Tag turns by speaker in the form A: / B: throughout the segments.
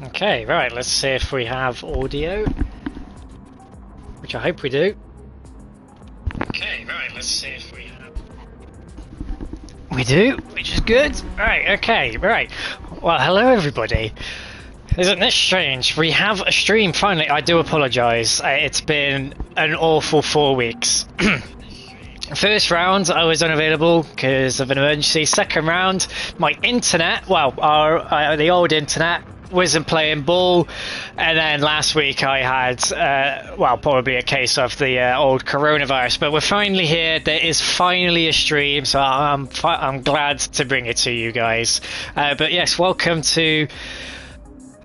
A: Okay, right, let's see if we have audio, which I hope we do. Okay, right, let's see if we have... We do, which is good. Right, okay, right. Well, hello everybody. Isn't this strange? We have a stream finally. I do apologise. It's been an awful 4 weeks. First round, I was unavailable because of an emergency. Second round, my internet, well, the old internet, wasn't playing ball. And then last week I had, well, probably a case of the old coronavirus. But we're finally here. There is finally a stream, so I'm glad to bring it to you guys. But yes, welcome to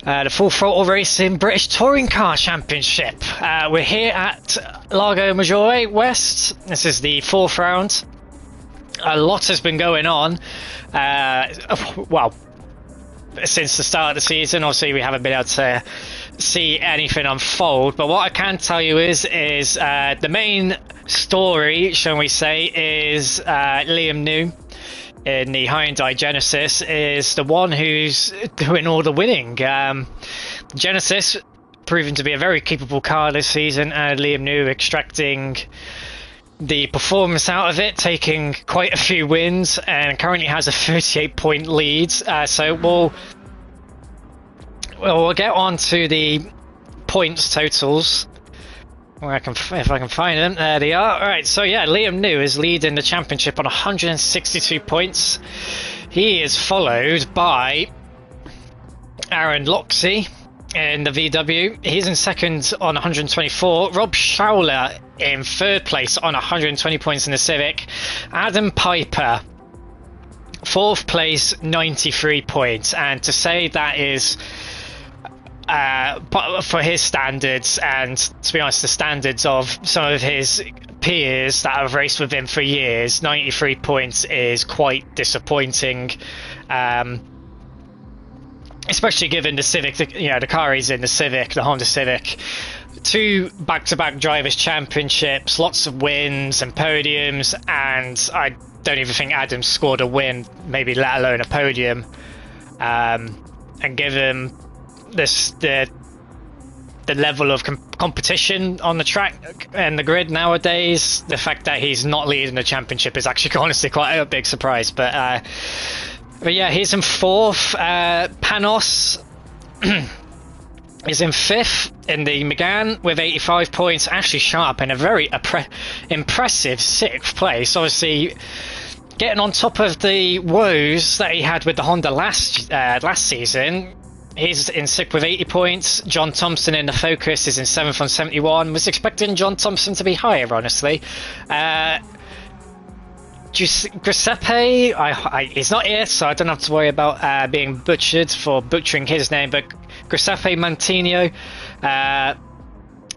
A: the Full Throttle Racing British Touring Car Championship. We're here at Lago Maggiore West. This is the fourth round. A lot has been going on. Well, since the start of the season, obviously we haven't been able to see anything unfold. But what I can tell you is the main story, shall we say, is Liam New in the Hyundai Genesis is the one who's doing all the winning. Genesis proving to be a very capable car this season, and Liam New extracting the performance out of it, taking quite a few wins, and currently has a 38-point lead. So we'll get on to the points totals. If I can find them, there they are. Alright, so yeah, Liam New is leading the championship on 162 points. He is followed by Aaron Loxey in the VW. He's in second on 124. Rob Schauler in third place on 120 points in the Civic. Adam Piper, fourth place, 93 points. And to say that is... for his standards, and to be honest, the standards of some of his peers that have raced with him for years, 93 points is quite disappointing, especially given the Civic, the car he's in, the Civic, the Honda Civic, 2 back-to-back drivers' championships, lots of wins and podiums, and I don't even think Adam's scored a win, maybe let alone a podium, and give him the level of competition on the track and the grid nowadays. The fact that he's not leading the championship is actually honestly quite a big surprise. But yeah, he's in fourth. Panos is in fifth in the Megane with 85 points. Ashley Sharp in a very impressive sixth place. Obviously, getting on top of the woes that he had with the Honda last season. He's in sixth with 80 points. John Thompson in the Focus is in seventh on 71. Was expecting John Thompson to be higher, honestly. Giuseppe, he's not here, so I don't have to worry about being butchered for butchering his name. But Giuseppe Mantino,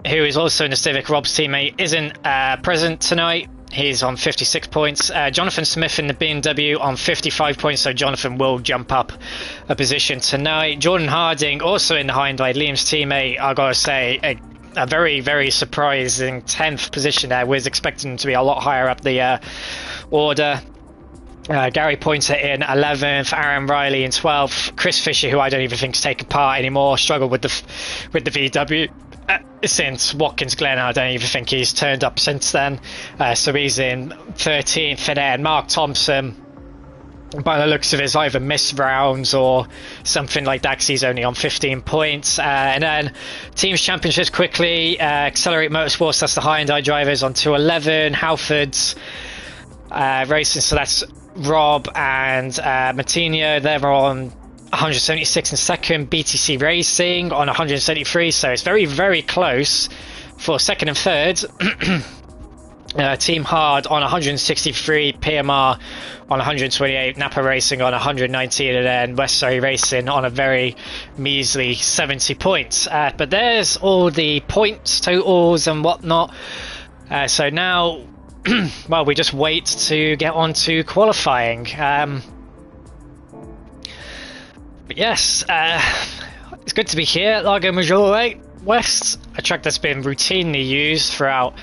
A: who is also in the Civic, Rob's teammate, isn't present tonight. He's on 56 points. Jonathan Smith in the BMW on 55 points, so Jonathan will jump up a position tonight. Jordan Harding, also in the Hyundai, Liam's teammate, I gotta say, a very, very surprising 10th position there. Was expecting him to be a lot higher up the order. Gary Pointer in 11th, Aaron Riley in 12th, Chris Fisher, who I don't even think's taken part anymore, struggled with the VW. Since Watkins Glen, I don't even think he's turned up since then. So he's in 13th, and then Mark Thompson, by the looks of it, either missed rounds or something like that, because he's only on 15 points. And then Teams Championships quickly. Accelerate Motorsports, that's the Hyundai drivers, on 211. Halfords Racing, so that's Rob and Martino, they're on 176 in second. BTC Racing on 173, so it's very, very close for second and third. Team Hard on 163, PMR on 128, Napa Racing on 119, and then West Surrey Racing on a very measly 70 points. But there's all the points totals and whatnot. So now, well, we just wait to get on to qualifying. But yes, it's good to be here at Lago Maggiore West, a track that's been routinely used throughout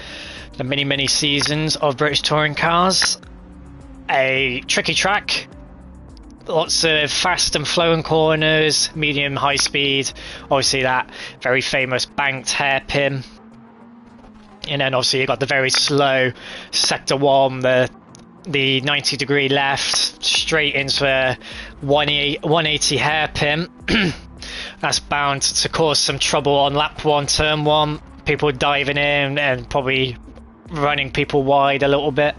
A: the many seasons of British touring cars. A tricky track, lots of fast and flowing corners, medium, high speed. Obviously that very famous banked hairpin. And then obviously you've got the very slow sector 1, the 90-degree left, straight into a 180 hairpin. That's bound to cause some trouble on lap 1, turn 1. People diving in and probably running people wide a little bit.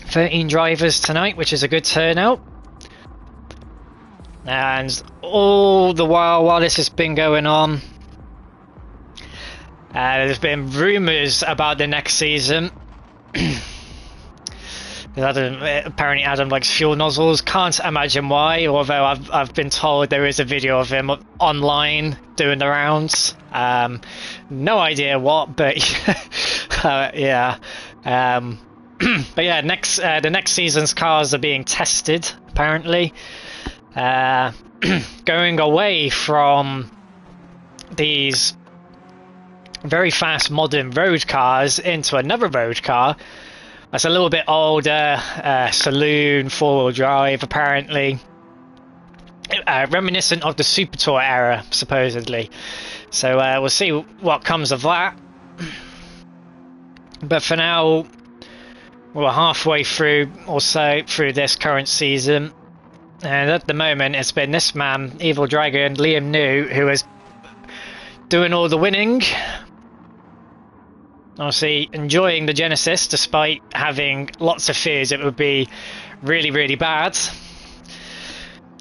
A: 13 drivers tonight, which is a good turnout. And all the while this has been going on, there's been rumours about the next season. Apparently Adam likes fuel nozzles. Can't imagine why, although I've been told there is a video of him online doing the rounds. No idea what, but yeah. But yeah, the next season's cars are being tested, apparently. Going away from these very fast modern road cars into another road car that's a little bit older, saloon, 4-wheel drive, apparently. Reminiscent of the Super Tour era, supposedly. So we'll see what comes of that. But for now, we're halfway through or so through this current season, and at the moment it's been this man, Evil Dragon, Liam New, who is doing all the winning. Obviously enjoying the Genesis despite having lots of fears it would be really, really bad.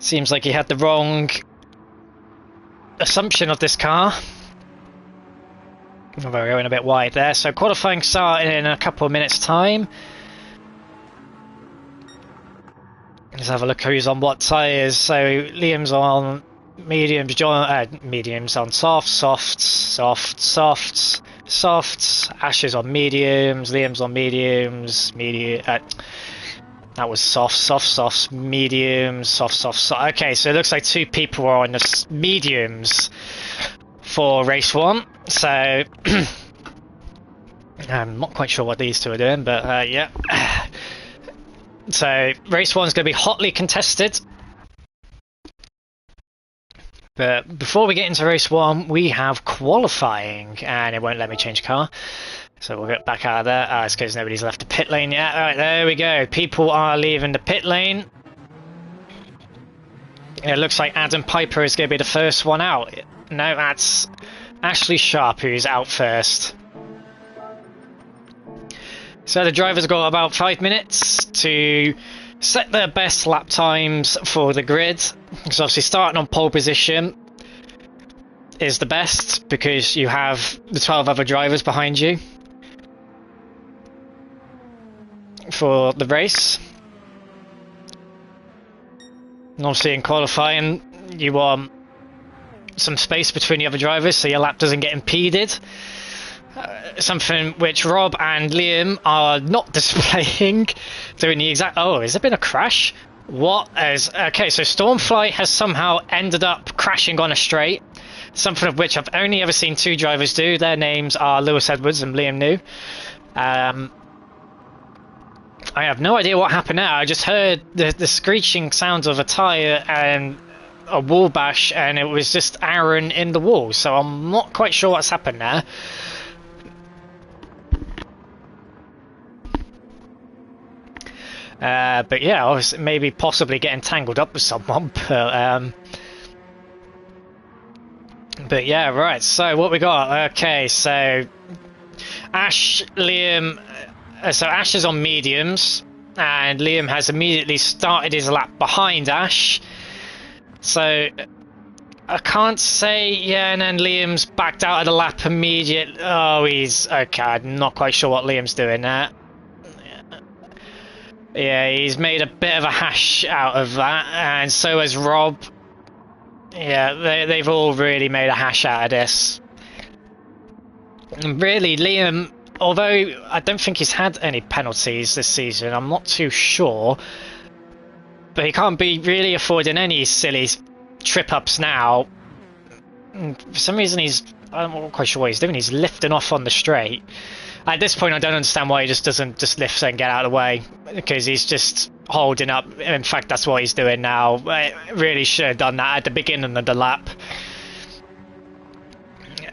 A: Seems like he had the wrong assumption of this car. We're going a bit wide there. So qualifying starting in a couple of minutes time. Let's have a look who's on what tyres. So Liam's on mediums, mediums on softs. Ash is on mediums, Liam's on mediums, that was softs, mediums, soft. Okay, so it looks like 2 people are on the mediums for race 1. So I'm not quite sure what these 2 are doing, but yeah. So race 1 is going to be hotly contested. But before we get into race 1, we have qualifying, and it won't let me change car. So we'll get back out of there. It's because nobody's left the pit lane yet. Alright, there we go. People are leaving the pit lane. It looks like Adam Piper is going to be the first one out. No, that's Ashley Sharp who's out first. So the drivers got about 5 minutes to set their best lap times for the grid. Because obviously starting on pole position is the best because you have the 12 other drivers behind you for the race. And obviously in qualifying you want some space between the other drivers so your lap doesn't get impeded. Something which Rob and Liam are not displaying, doing the exact... Oh, has there been a crash? What is... Okay, so Stormflight has somehow ended up crashing on a straight, something of which I've only ever seen 2 drivers do. Their names are Lewis Edwards and Liam New. I have no idea what happened now. I just heard the screeching sounds of a tyre and a wall bash, and it was just Aaron in the wall, so I'm not quite sure what's happened there. But yeah, obviously, maybe possibly getting tangled up with someone. But yeah, right. So what we got? Okay, so Ash, Liam. So Ash is on mediums, and Liam has immediately started his lap behind Ash. So I can't say, yeah, and then Liam's backed out of the lap immediately. Oh, he's okay. I'm not quite sure what Liam's doing there. Yeah, he's made a bit of a hash out of that, and so has Rob. Yeah, they've all really made a hash out of this. And really, Liam, although I don't think he's had any penalties this season, I'm not too sure, but he can't be really affording any silly trip-ups now. For some reason I'm not quite sure what he's doing, he's lifting off on the straight. At this point I don't understand why he just doesn't just lift and get out of the way, because he's just holding up. In fact, that's what he's doing now. Really should have done that at the beginning of the lap.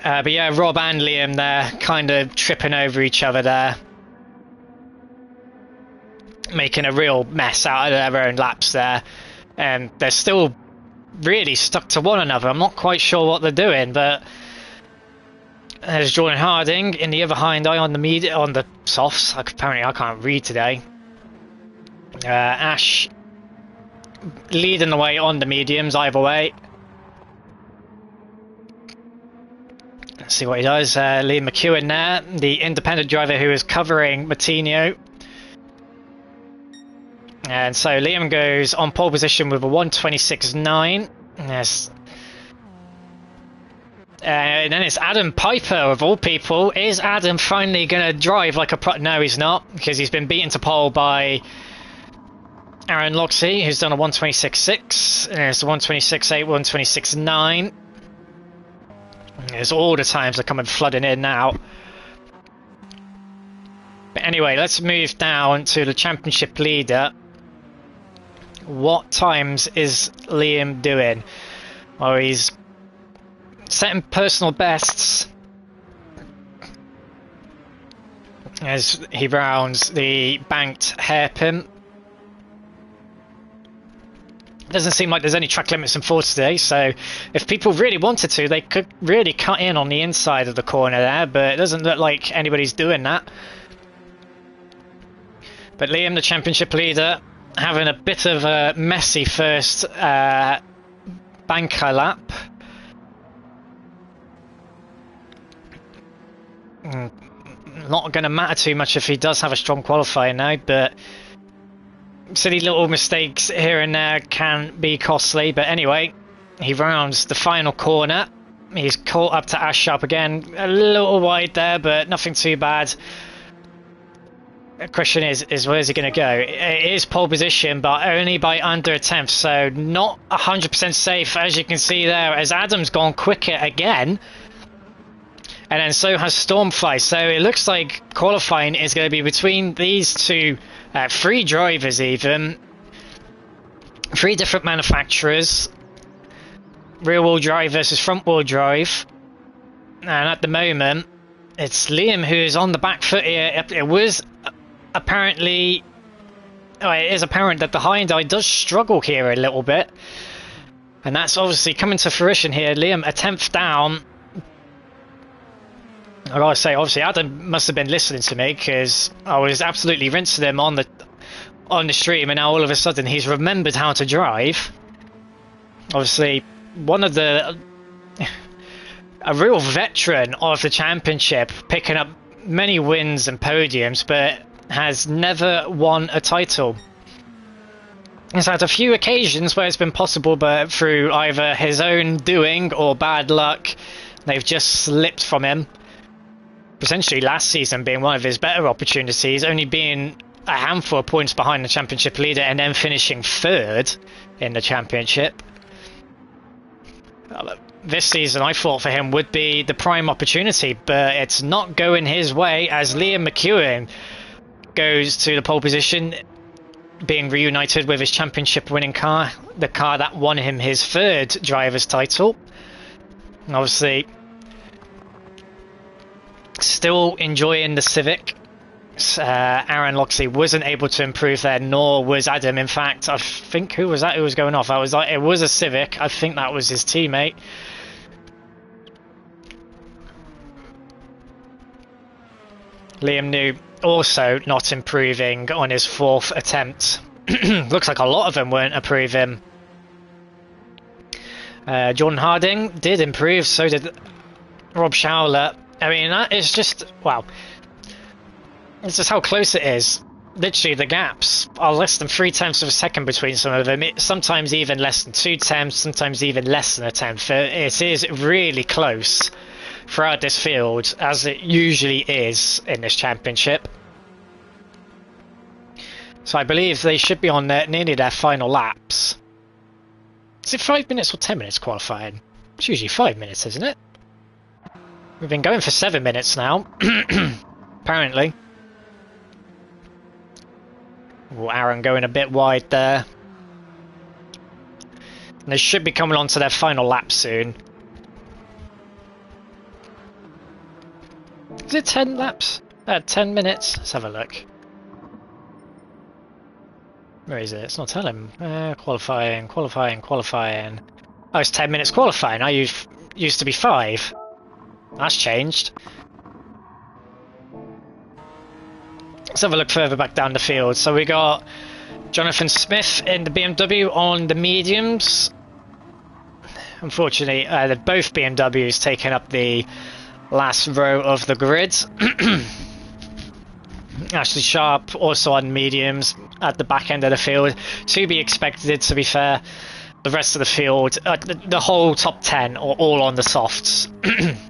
A: But yeah, Rob and Liam there kind of tripping over each other there, making a real mess out of their own laps there, and they're still really stuck to one another. I'm not quite sure what they're doing, but there's Jordan Harding in the other hind eye on the softs. Apparently I can't read today. Ash leading the way on the mediums either way. Let's see what he does. Liam McEwen there, the independent driver who is covering Martino. And so Liam goes on pole position with a 1:26.9. Yes. And then it's Adam Piper, of all people. Is Adam finally going to drive like a pro? No, he's not, because he's been beaten to pole by Aaron Loxley, who's done a 1:26.6. And it's a 1:26.8, 1:26.9. There's all the times are coming flooding in now. But anyway, let's move down to the championship leader. What times is Liam doing? Well, he's setting personal bests as he rounds the banked hairpin. Doesn't seem like there's any track limits enforced today, so if people really wanted to, they could really cut in on the inside of the corner there, but it doesn't look like anybody's doing that. But Liam, the championship leader, having a bit of a messy first banker lap. Not going to matter too much if he does have a strong qualifier now, but silly little mistakes here and there can be costly. But anyway, he rounds the final corner. He's caught up to Ash Sharp again, a little wide there, but nothing too bad. The question is where's he going to go? It is pole position, but only by under a tenth, so not 100% safe, as you can see there, as Adam's gone quicker again. And then so has Stormfly, so it looks like qualifying is going to be between these two, three drivers even. Three different manufacturers. Rear-wheel drive versus front-wheel drive. And at the moment, it's Liam who is on the back foot here. It was apparently... Oh, it is apparent that the hind eye does struggle here a little bit. And that's obviously coming to fruition here. Liam a tenth down. I gotta say, obviously Adam must have been listening to me, because I was absolutely rinsing him on the stream, and now all of a sudden he's remembered how to drive. Obviously, one of the a real veteran of the championship, picking up many wins and podiums, but has never won a title. He's had a few occasions where it's been possible, but through either his own doing or bad luck, they've just slipped from him. Potentially last season being one of his better opportunities, only being a handful of points behind the championship leader and then finishing third in the championship. This season I thought for him would be the prime opportunity, but it's not going his way as Liam McEwen goes to the pole position, being reunited with his championship winning car, the car that won him his third driver's title. And obviously still enjoying the Civic. Aaron Loxley wasn't able to improve there, nor was Adam. In fact, I think, who was that who was going off? I was like, it was a Civic. I think that was his teammate. Liam New also not improving on his fourth attempt. Looks like a lot of them weren't improving. Jordan Harding did improve, so did Rob Schauler. I mean, that is just, wow. It's just how close it is. Literally, the gaps are less than 0.3 of a second between some of them. Sometimes even less than 2 tenths, sometimes even less than a tenth. It is really close throughout this field, as it usually is in this championship. So I believe they should be on nearly their final laps. Is it 5 minutes or 10 minutes qualifying? It's usually 5 minutes, isn't it? We've been going for 7 minutes now, apparently. Ooh, Aaron going a bit wide there. And they should be coming on to their final lap soon. Is it 10 laps? 10 minutes? Let's have a look. Where is it? It's not telling. Qualifying. Oh, it's 10 minutes qualifying. I used to be 5. That's changed. Let's have a look further back down the field. So we got Jonathan Smith in the BMW on the mediums. Unfortunately, both BMWs taking up the last row of the grid. Ashley Sharp also on mediums at the back end of the field. To be expected, to be fair. The rest of the field, the whole top 10 are all on the softs.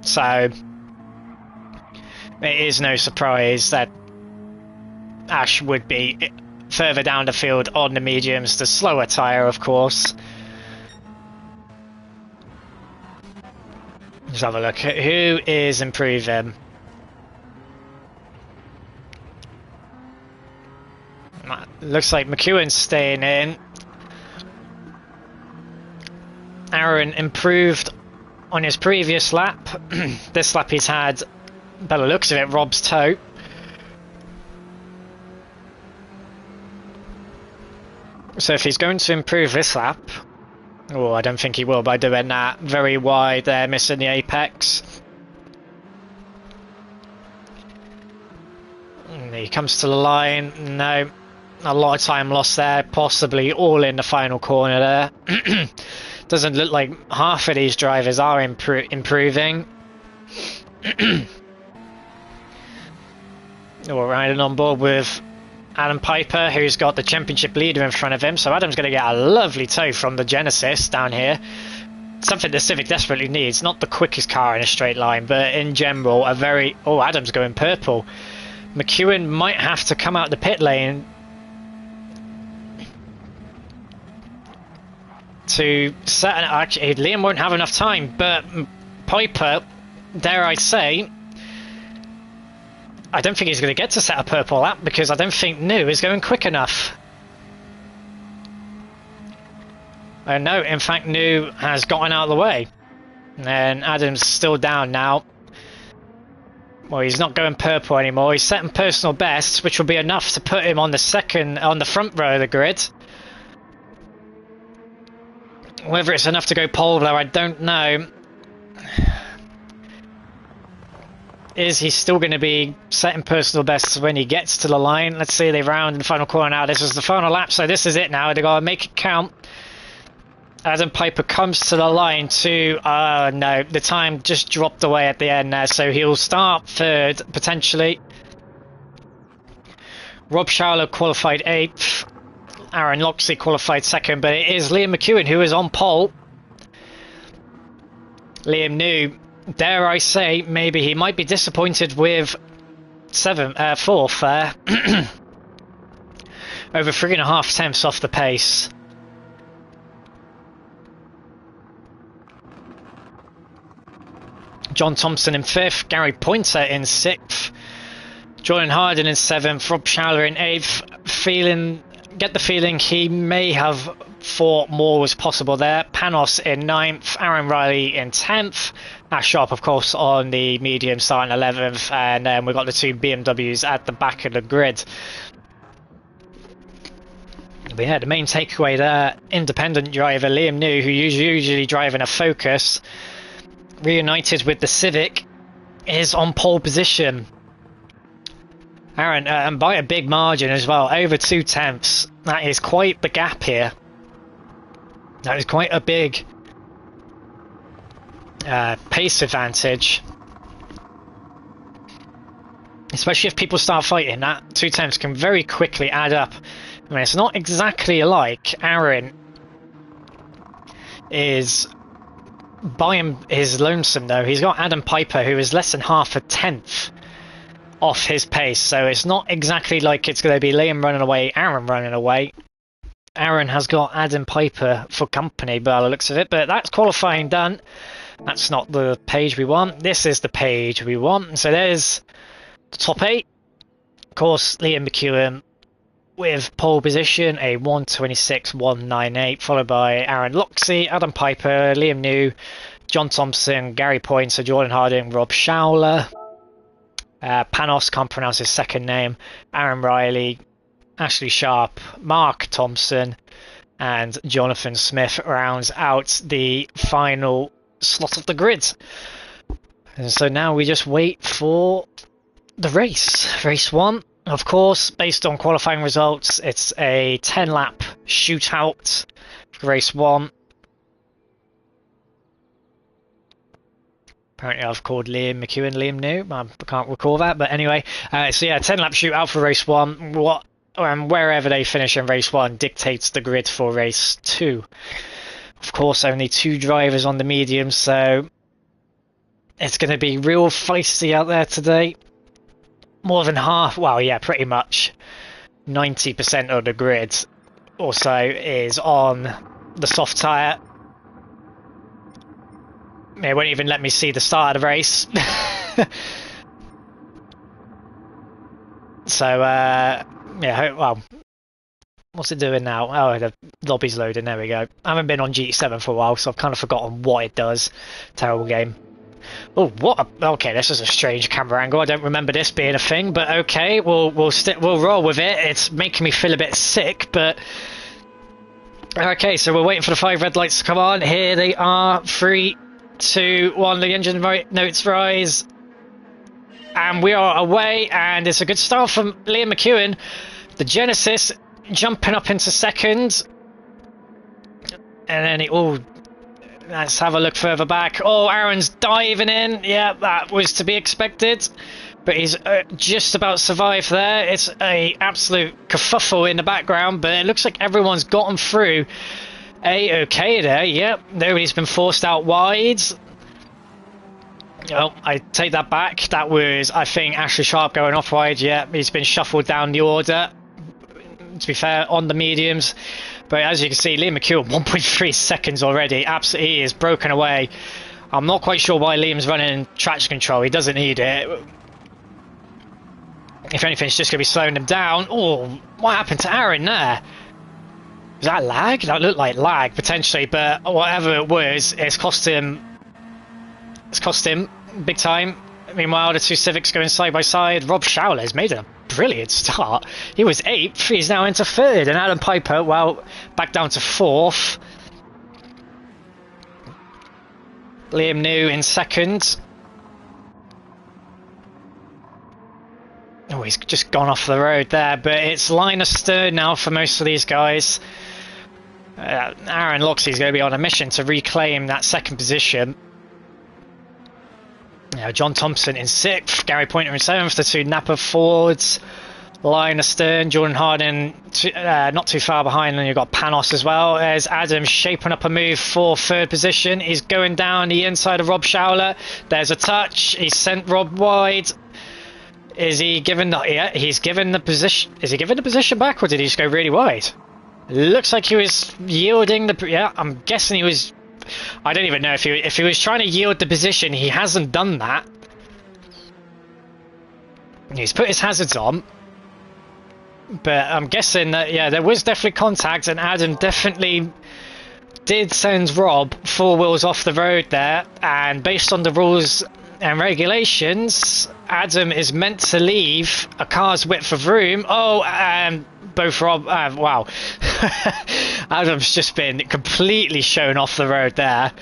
A: So it is no surprise that Ash would be further down the field on the mediums, the slower tyre, of course. Let's have a look at who is improving. Looks like McEwen's staying in. Aaron improved on his previous lap. This lap he's had, by the looks of it, Rob's toe. So if he's going to improve this lap, oh, I don't think he will by doing that. Very wide there, missing the apex. And he comes to the line. No, a lot of time lost there, possibly all in the final corner there. Doesn't look like half of these drivers are improving. We're riding on board with Adam Piper, who's got the championship leader in front of him. So Adam's going to get a lovely tow from the Genesis down here. Something the Civic desperately needs. Not the quickest car in a straight line, but in general, a very... Oh, Adam's going purple. McEwen might have to come out the pit lane to set an... Actually, Liam won't have enough time, but Piper, dare I say... I don't think he's going to get to set a purple lap because I don't think New is going quick enough. No, in fact, New has gotten out of the way. And Adam's still down now. Well, he's not going purple anymore. He's setting personal bests, which will be enough to put him on the front row of the grid. Whether it's enough to go pole though, I don't know. Is he still going to be setting personal bests when he gets to the line? Let's see, they round in the final corner now. This is the final lap, so this is it now. They've got to make it count. Adam Piper comes to the line to... no, the time just dropped away at the end there, so he'll start third, potentially. Rob Charlotte qualified 8th. Aaron Loxley qualified 2nd, but it is Liam McEwen who is on pole. Liam New... Dare I say, maybe he might be disappointed with 4th there. Over 3.5 tenths off the pace. John Thompson in 5th, Gary Pointer in 6th, Jordan Harden in 7th, Rob Schaller in 8th. Get the feeling he may have thought more was possible there. Panos in 9th, Aaron Riley in 10th, Ash Sharp of course on the medium starting 11th, and then we've got the 2 BMWs at the back of the grid. But yeah, the main takeaway there, independent driver Liam New, who usually driving a Focus, reunited with the Civic, is on pole position. Aaron, and by a big margin as well, over 2 tenths. That is quite the gap here. That is quite a big pace advantage. Especially if people start fighting, that 2 tenths can very quickly add up. I mean, it's not exactly like Aaron is by his lonesome though. He's got Adam Piper, who is less than half a tenth off his pace, so it's not exactly like it's going to be Liam running away, Aaron running away. Aaron has got Adam Piper for company by the looks of it, but that's qualifying done. That's not the page we want. This is the page we want. So there's the top 8. Of course, Liam McEwen with pole position, a 1:26.198, followed by Aaron Loxley, Adam Piper, Liam New, John Thompson, Gary Pointer, Jordan Harding, Rob Schowler, Panos, can't pronounce his second name, Aaron Riley, Ashley Sharp, Mark Thompson, and Jonathan Smith rounds out the final slot of the grid. And so now we just wait for the race. Race 1, of course, based on qualifying results, it's a 10-lap shootout for race 1. Apparently I've called Liam McEwen Liam New. I can't recall that, but anyway. So yeah, 10-lap shootout for race 1. Wherever they finish in race 1 dictates the grid for race 2. Of course, only 2 drivers on the medium, so it's going to be real feisty out there today. More than half, well, yeah, pretty much 90% of the grid also is on the soft tyre. It won't even let me see the start of the race. So, yeah, well, what's it doing now? Oh, the lobby's loading, there we go. I haven't been on GT7 for a while, so I've kind of forgotten what it does. Terrible game. Oh, what? Okay, this is a strange camera angle. I don't remember this being a thing, but okay, we'll roll with it. It's making me feel a bit sick, but okay. So we're waiting for the 5 red lights to come on. Here they are. 3, 2, 1. The engine notes rise, and we are away. And it's a good start from Liam McEwen. The Genesis jumping up into second, and then it all. Let's have a look further back. Oh, Aaron's diving in. Yeah, that was to be expected. But he's just about survived there. It's a absolute kerfuffle in the background, but it looks like everyone's gotten through A-okay there. Yep, nobody's been forced out wide. Oh, I take that back. That was, I think, Ashley Sharp going off wide. Yeah, he's been shuffled down the order. To be fair, on the mediums. But as you can see, Liam McEwen, 1.3 seconds already. Absolutely, he is broken away. I'm not quite sure why Liam's running traction control. He doesn't need it. If anything, it's just going to be slowing him down. Oh, what happened to Aaron there? Was that lag? That looked like lag, potentially. But whatever it was, it's cost him. It's cost him big time. Meanwhile, the 2 Civics going side by side. Rob Schowler's made a brilliant start. He was 8th, he's now into 3rd, and Adam Piper, well, back down to 4th. Liam New in 2nd. Oh, he's just gone off the road there, but it's line astern now for most of these guys. Aaron Loxley's going to be on a mission to reclaim that 2nd position. John Thompson in 6th, Gary Pointer in 7th, the 2 Napa Fords, line astern, Jordan Harding not too far behind, and you've got Panos as well. There's Adam shaping up a move for 3rd position. He's going down the inside of Rob Schowler. There's a touch. He's sent Rob wide. Is he given the? Yeah, he's given the position. Is he given the position back, or did he just go really wide? Looks like he was yielding the. Yeah, I'm guessing he was. I don't even know if he was trying to yield the position. He hasn't done that. He's put his hazards on, but I'm guessing that, yeah, there was definitely contact, and Adam definitely did send Rob 4 wheels off the road there. And based on the rules and regulations, Adam is meant to leave a car's width of room. Oh, both Rob, wow. Adam's just been completely shown off the road there.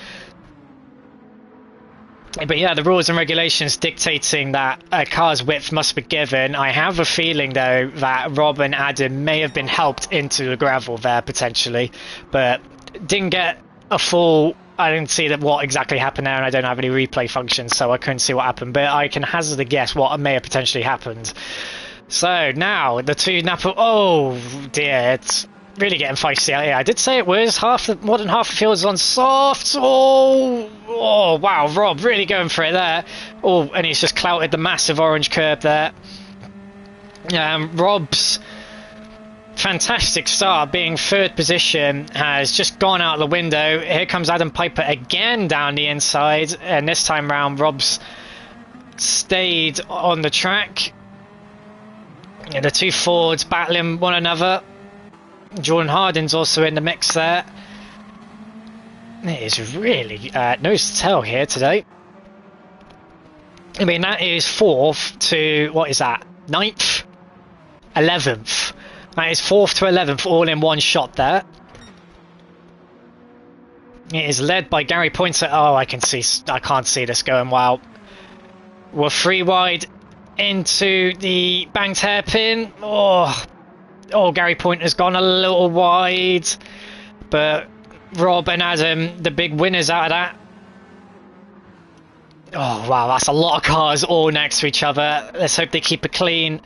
A: But yeah, the rules and regulations dictating that a car's width must be given. I have a feeling, though, that Rob and Adam may have been helped into the gravel there, potentially. But didn't get a full... I didn't see what exactly happened there, and I don't have any replay functions, so I couldn't see what happened. But I can hazard a guess what may have potentially happened. So now the 2 Napa. Oh dear, it's really getting feisty out here. I did say it was more than half the field is on soft. Oh wow, Rob really going for it there. Oh, and he's just clouted the massive orange curb there. Rob's fantastic start, being 3rd position, has just gone out the window. Here comes Adam Piper again down the inside, and this time round Rob's stayed on the track. Yeah, the two Fords battling one another. Jordan Hardin's also in the mix there. It is really nose to tail here today. I mean, that is 4th to, what is that, 9th? 11th. That is 4th to 11th all in one shot there. It is led by Gary Pointer. Oh, I can't see this going well. We're 3 wide into the banked hairpin. Oh, Gary Pointer's gone a little wide. But Rob and Adam, the big winners out of that. Oh, wow, that's a lot of cars all next to each other. Let's hope they keep it clean.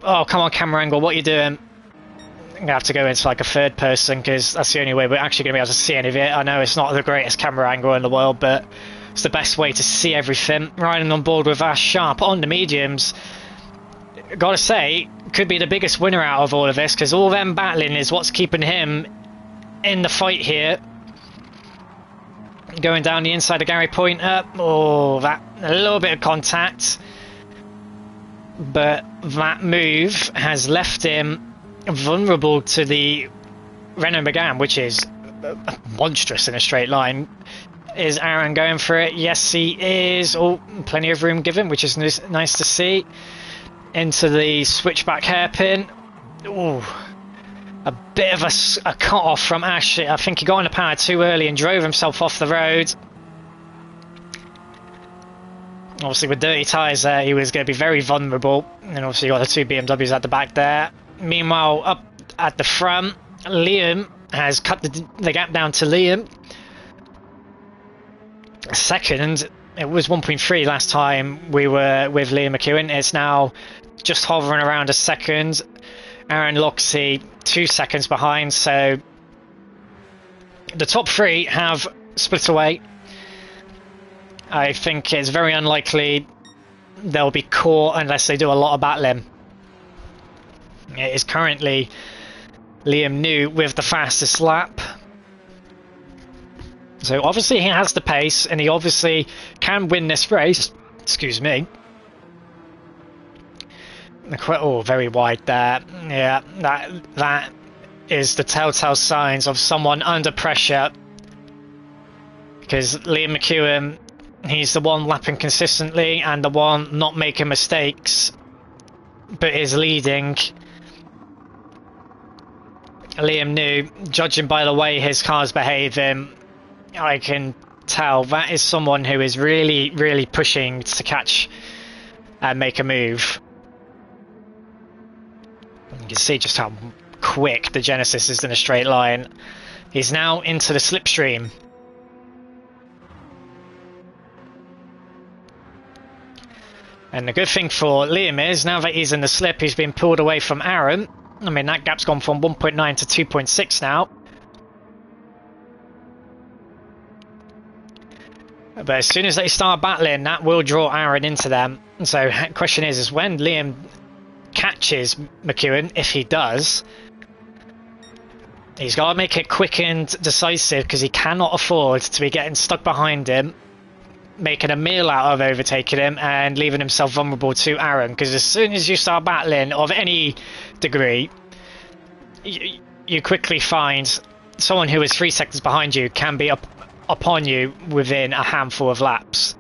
A: Oh, come on, camera angle, what are you doing? I'm going to have to go into like a third person because that's the only way we're actually going to be able to see any of it. I know it's not the greatest camera angle in the world, but it's the best way to see everything. Riding on board with Ash Sharp on the mediums. Gotta say, could be the biggest winner out of all of this because all them battling is what's keeping him in the fight here. Going down the inside of Gary Pointer. Oh, that a little bit of contact. But that move has left him vulnerable to the Renault Megane, which is monstrous in a straight line. Is Aaron going for it? Yes, he is. Oh, plenty of room given, which is nice to see. Into the switchback hairpin. Oh, a bit of a cut off from Ash. I think he got on the power too early and drove himself off the road. Obviously with dirty tyres there, he was going to be very vulnerable. And obviously you got the two BMWs at the back there. Meanwhile, up at the front, Liam has cut the gap down to Liam. Second, it was 1.3 last time we were with Liam McEwen. It's now just hovering around a second. Aaron Loxey 2 seconds behind, so the top 3 have split away. I think it's very unlikely they'll be caught unless they do a lot of battling. It is currently Liam New with the fastest lap. So obviously he has the pace and he obviously can win this race. Excuse me. Oh, very wide there. Yeah, that is the telltale signs of someone under pressure. Because Liam McEwen, he's the one lapping consistently and the one not making mistakes, but is leading. Liam New, judging by the way his car's behaving, I can tell that is someone who is really, really pushing to catch and make a move. You can see just how quick the Genesis is in a straight line. He's now into the slipstream. And the good thing for Liam is, now that he's in the slip, he's been pulled away from Aaron. I mean, that gap's gone from 1.9 to 2.6 now. But as soon as they start battling, that will draw Aaron into them. So the question is when Liam catches McEwen, if he does, he's got to make it quick and decisive because he cannot afford to be getting stuck behind him, making a meal out of overtaking him and leaving himself vulnerable to Aaron. Because as soon as you start battling of any degree, you quickly find someone who is 3 seconds behind you can be upon you within a handful of laps.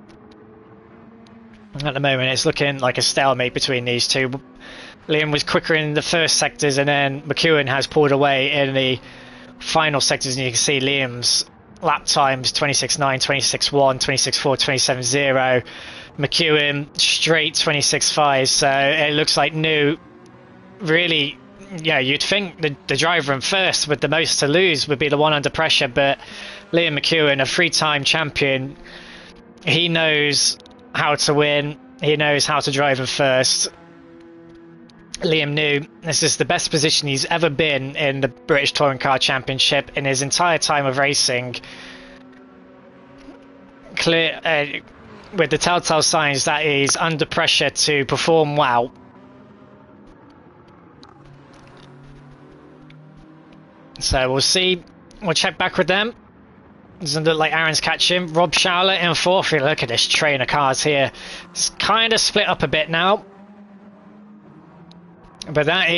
A: At the moment it's looking like a stalemate between these two. Liam was quicker in the first sectors and then McEwen has pulled away in the final sectors, and you can see Liam's lap times 26.9, 26.1, 26.4, 27.0. McEwen straight 26.5, so it looks like New really, yeah, you'd think the driver in first with the most to lose would be the one under pressure, but Liam McEwen, a 3-time champion, he knows how to win, he knows how to drive in first. Liam New, this is the best position he's ever been in the British Touring Car Championship in his entire time of racing. Clear, with the telltale signs that he's under pressure to perform well. So we'll see. We'll check back with them. Doesn't look like Aaron's catching. Rob Charlotte in fourth. Look at this train of cars here. It's kind of split up a bit now. But that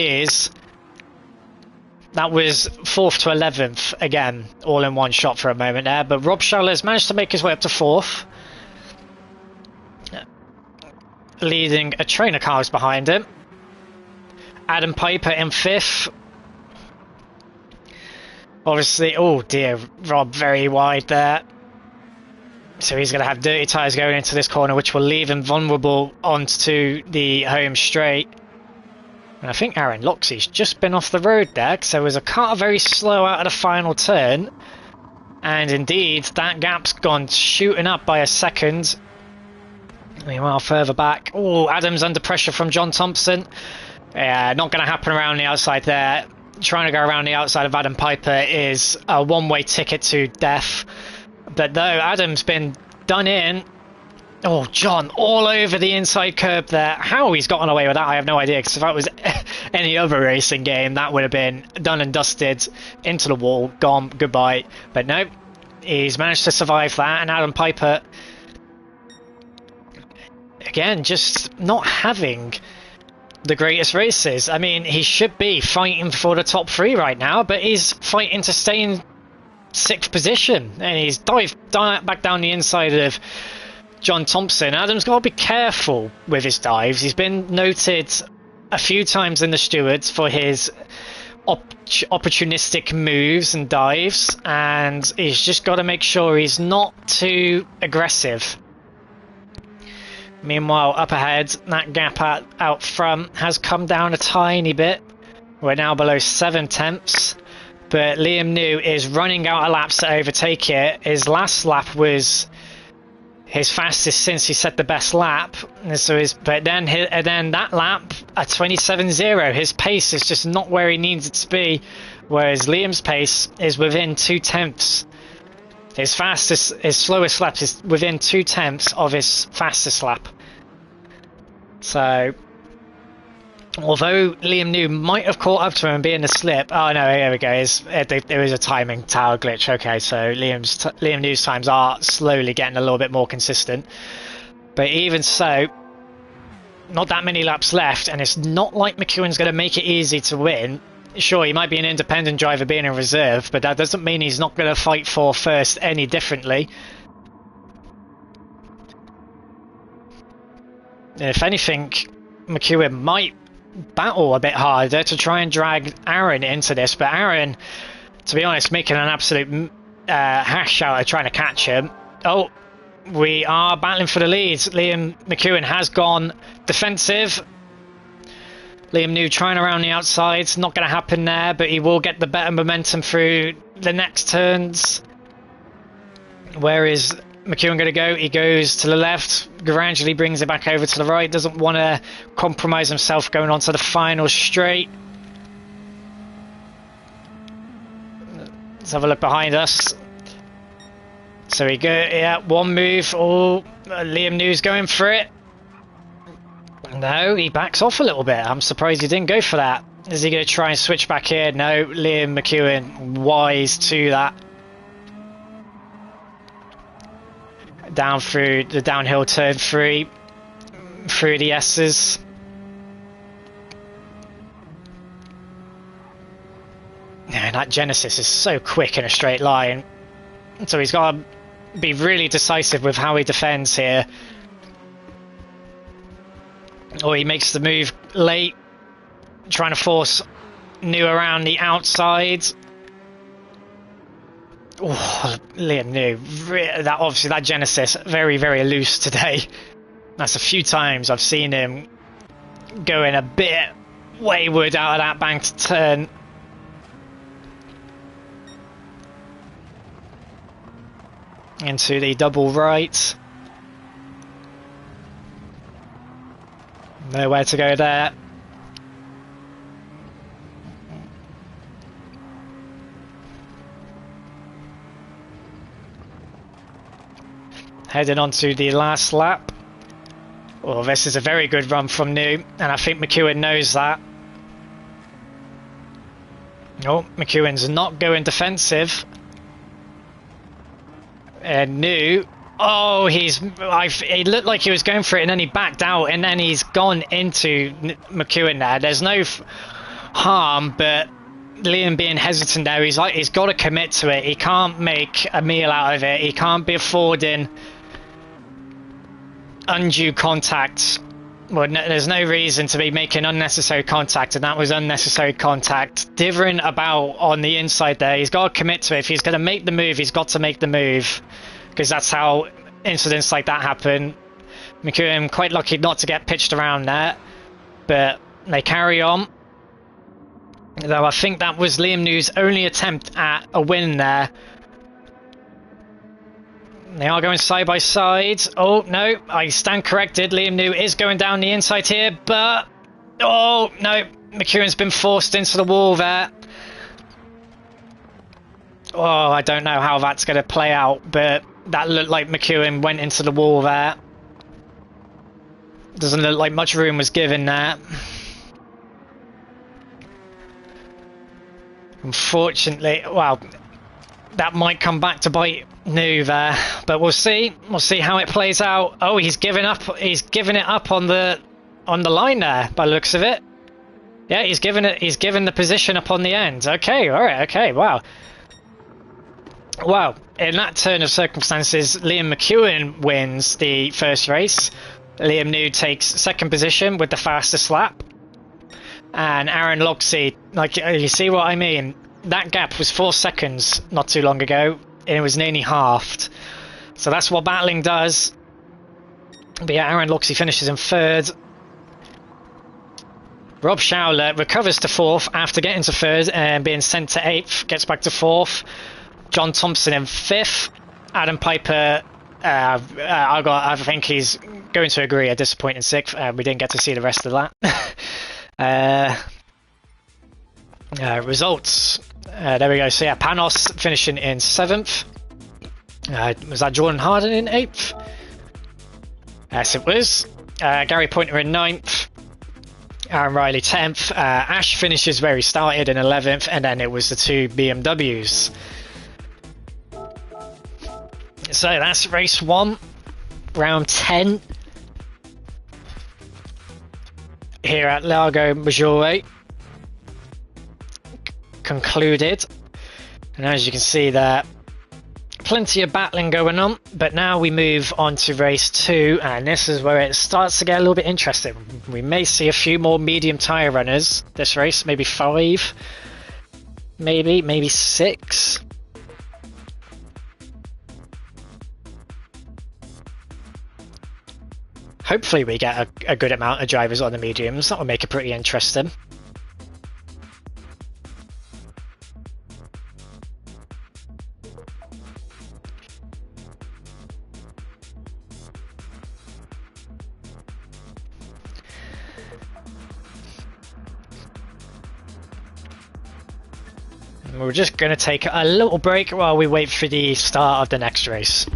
A: was 4th to 11th again, all in one shot for a moment there. But Rob Schaller's managed to make his way up to 4th, leading a train of cars behind him. Adam Piper in 5th. Obviously, oh dear, Rob very wide there. So he's going to have dirty tyres going into this corner, which will leave him vulnerable onto the home straight. And I think Aaron Loxey's just been off the road there, because there was a car very slow out of the final turn. And indeed, that gap's gone shooting up by a second. Meanwhile, further back, oh, Adam's under pressure from John Thompson. Yeah, not going to happen around the outside there. Trying to go around the outside of Adam Piper is a one-way ticket to death. But though Adam's been done in, oh, John all over the inside curb there. How he's gotten away with that, I have no idea, because if that was any other racing game, that would have been done and dusted, into the wall, gone, goodbye. But no, he's managed to survive that, and Adam Piper, again, just not having the greatest races. I mean, he should be fighting for the top 3 right now, but he's fighting to stay in 6th position, and he's dived back down the inside of John Thompson. Adam's got to be careful with his dives. He's been noted a few times in the stewards for his opportunistic moves and dives, and he's just got to make sure he's not too aggressive. Meanwhile, up ahead, that gap out front has come down a tiny bit. We're now below 7 tenths, but Liam New is running out of laps to overtake it. His last lap was his fastest since he set the best lap, and so but then that lap at 27.0, his pace is just not where he needs it to be, whereas Liam's pace is within 2 tenths. His slowest lap is within 2 tenths of his fastest lap. So, although Liam New might have caught up to him and be in the slip, oh no, here we go. There is a timing tower glitch. Okay, so Liam New's times are slowly getting a little bit more consistent. But even so, not that many laps left, and it's not like McEwen's going to make it easy to win. Sure, he might be an independent driver being in reserve, but that doesn't mean he's not going to fight for first any differently. If anything, McEwen might battle a bit harder to try and drag Aaron into this, but Aaron, to be honest, making an absolute hash out of trying to catch him. Oh, we are battling for the lead. Liam McEwen has gone defensive. Liam New trying around the outside, not going to happen there, but he will get the better momentum through the next turns. Where is McEwen going to go? He goes to the left, gradually brings it back over to the right, doesn't want to compromise himself going on to the final straight. Let's have a look behind us. So we go, yeah, one move. Oh, Liam New's going for it. No, he backs off a little bit. I'm surprised he didn't go for that. Is he going to try and switch back here? No, Liam McEwen wise to that. Down through the downhill turn 3, through the S's. And that Genesis is so quick in a straight line. So he's got to be really decisive with how he defends here. Or he makes the move late, trying to force New around the outside. Oh, Liam New, obviously that Genesis, very, very loose today. That's a few times I've seen him going a bit wayward out of that banked turn. Into the double right. Nowhere to go there. Heading on to the last lap. Well, this is a very good run from New, and I think McEwen knows that. Oh, McEwen's not going defensive. And New Oh, it looked like he was going for it, and then he backed out, and then he's gone into McEwen there. There's no harm, but Liam being hesitant there, he's got to commit to it. He can't make a meal out of it. He can't be affording undue contact. Well, no, there's no reason to be making unnecessary contact, and that was unnecessary contact. Dithering about on the inside there, he's got to commit to it. If he's going to make the move, he's got to make the move, because that's how incidents like that happen. McEwen quite lucky not to get pitched around there, but they carry on. Though I think that was Liam New's only attempt at a win there. They are going side by side. Oh, no, I stand corrected. Liam New is going down the inside here, but... Oh, no, McEwen's been forced into the wall there. Oh, I don't know how that's going to play out, but that looked like McEwen went into the wall there. Doesn't look like much room was given there. Unfortunately, well, that might come back to bite New there, but we'll see. We'll see how it plays out. Oh, he's given up. He's given it up on the line there, by the looks of it. Yeah, he's given it. He's given the position up on the end. Okay, all right. Okay, wow. Wow. In that turn of circumstances, Liam McEwen wins the first race. Liam New takes second position with the fastest lap. And Aaron Logsey, like, you see what I mean? That gap was 4 seconds not too long ago, and it was nearly halved. So that's what battling does. But yeah, Aaron Logsey finishes in third. Rob Schauler recovers to fourth after getting to third and being sent to eighth, gets back to fourth. John Thompson in fifth. Adam Piper, I think he's going to agree, a disappointing sixth. We didn't get to see the rest of that. Results. There we go. So yeah, Panos finishing in seventh. Was that Jordan Harden in eighth? Yes, it was. Gary Pointer in ninth. Aaron Riley 10th. Ash finishes where he started in 11th, and then it was the two BMWs. So that's race 1, round 10. Here at Lago Maggiore. Concluded. And as you can see there, plenty of battling going on, but now we move on to race 2, and this is where it starts to get a little bit interesting. We may see a few more medium tyre runners this race, maybe 5, maybe 6. Hopefully we get a good amount of drivers on the mediums. That will make it pretty interesting. We're just going to take a little break while we wait for the start of the next race.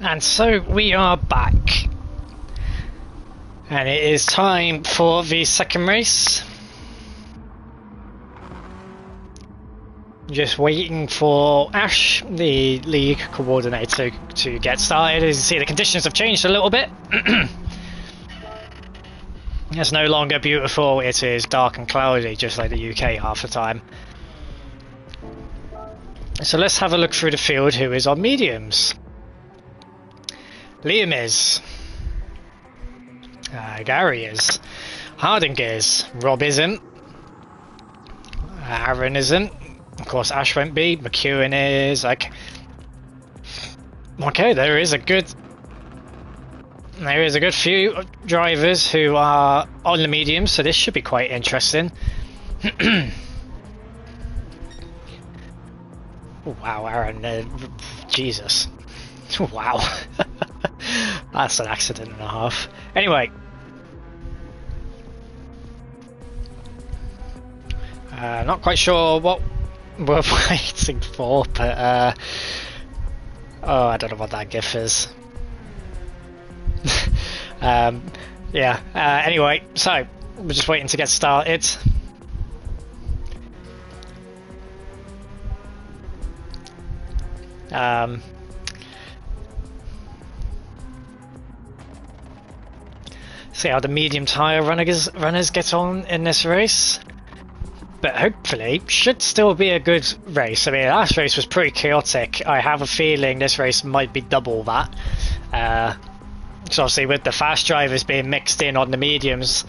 A: And so we are back. And it is time for the second race. Just waiting for Ash, the league coordinator, to get started. As you see, the conditions have changed a little bit. It's no longer beautiful, it is dark and cloudy, just like the UK half the time. So let's have a look through the field who is on mediums. Liam is. Gary is. Harding is. Rob isn't. Aaron isn't. Of course Ash won't be. McEwen is. Okay, there is a good few drivers who are on the medium, so this should be quite interesting. Wow, Aaron, Jesus. Wow. That's an accident and a half. Anyway. Not quite sure what we're waiting for, but oh, I don't know what that gif is. Yeah, anyway, so we're just waiting to get started. See how the medium tyre runners get on in this race. But hopefully, should still be a good race. I mean, last race was pretty chaotic. I have a feeling this race might be double that. So obviously with the fast drivers being mixed in on the mediums,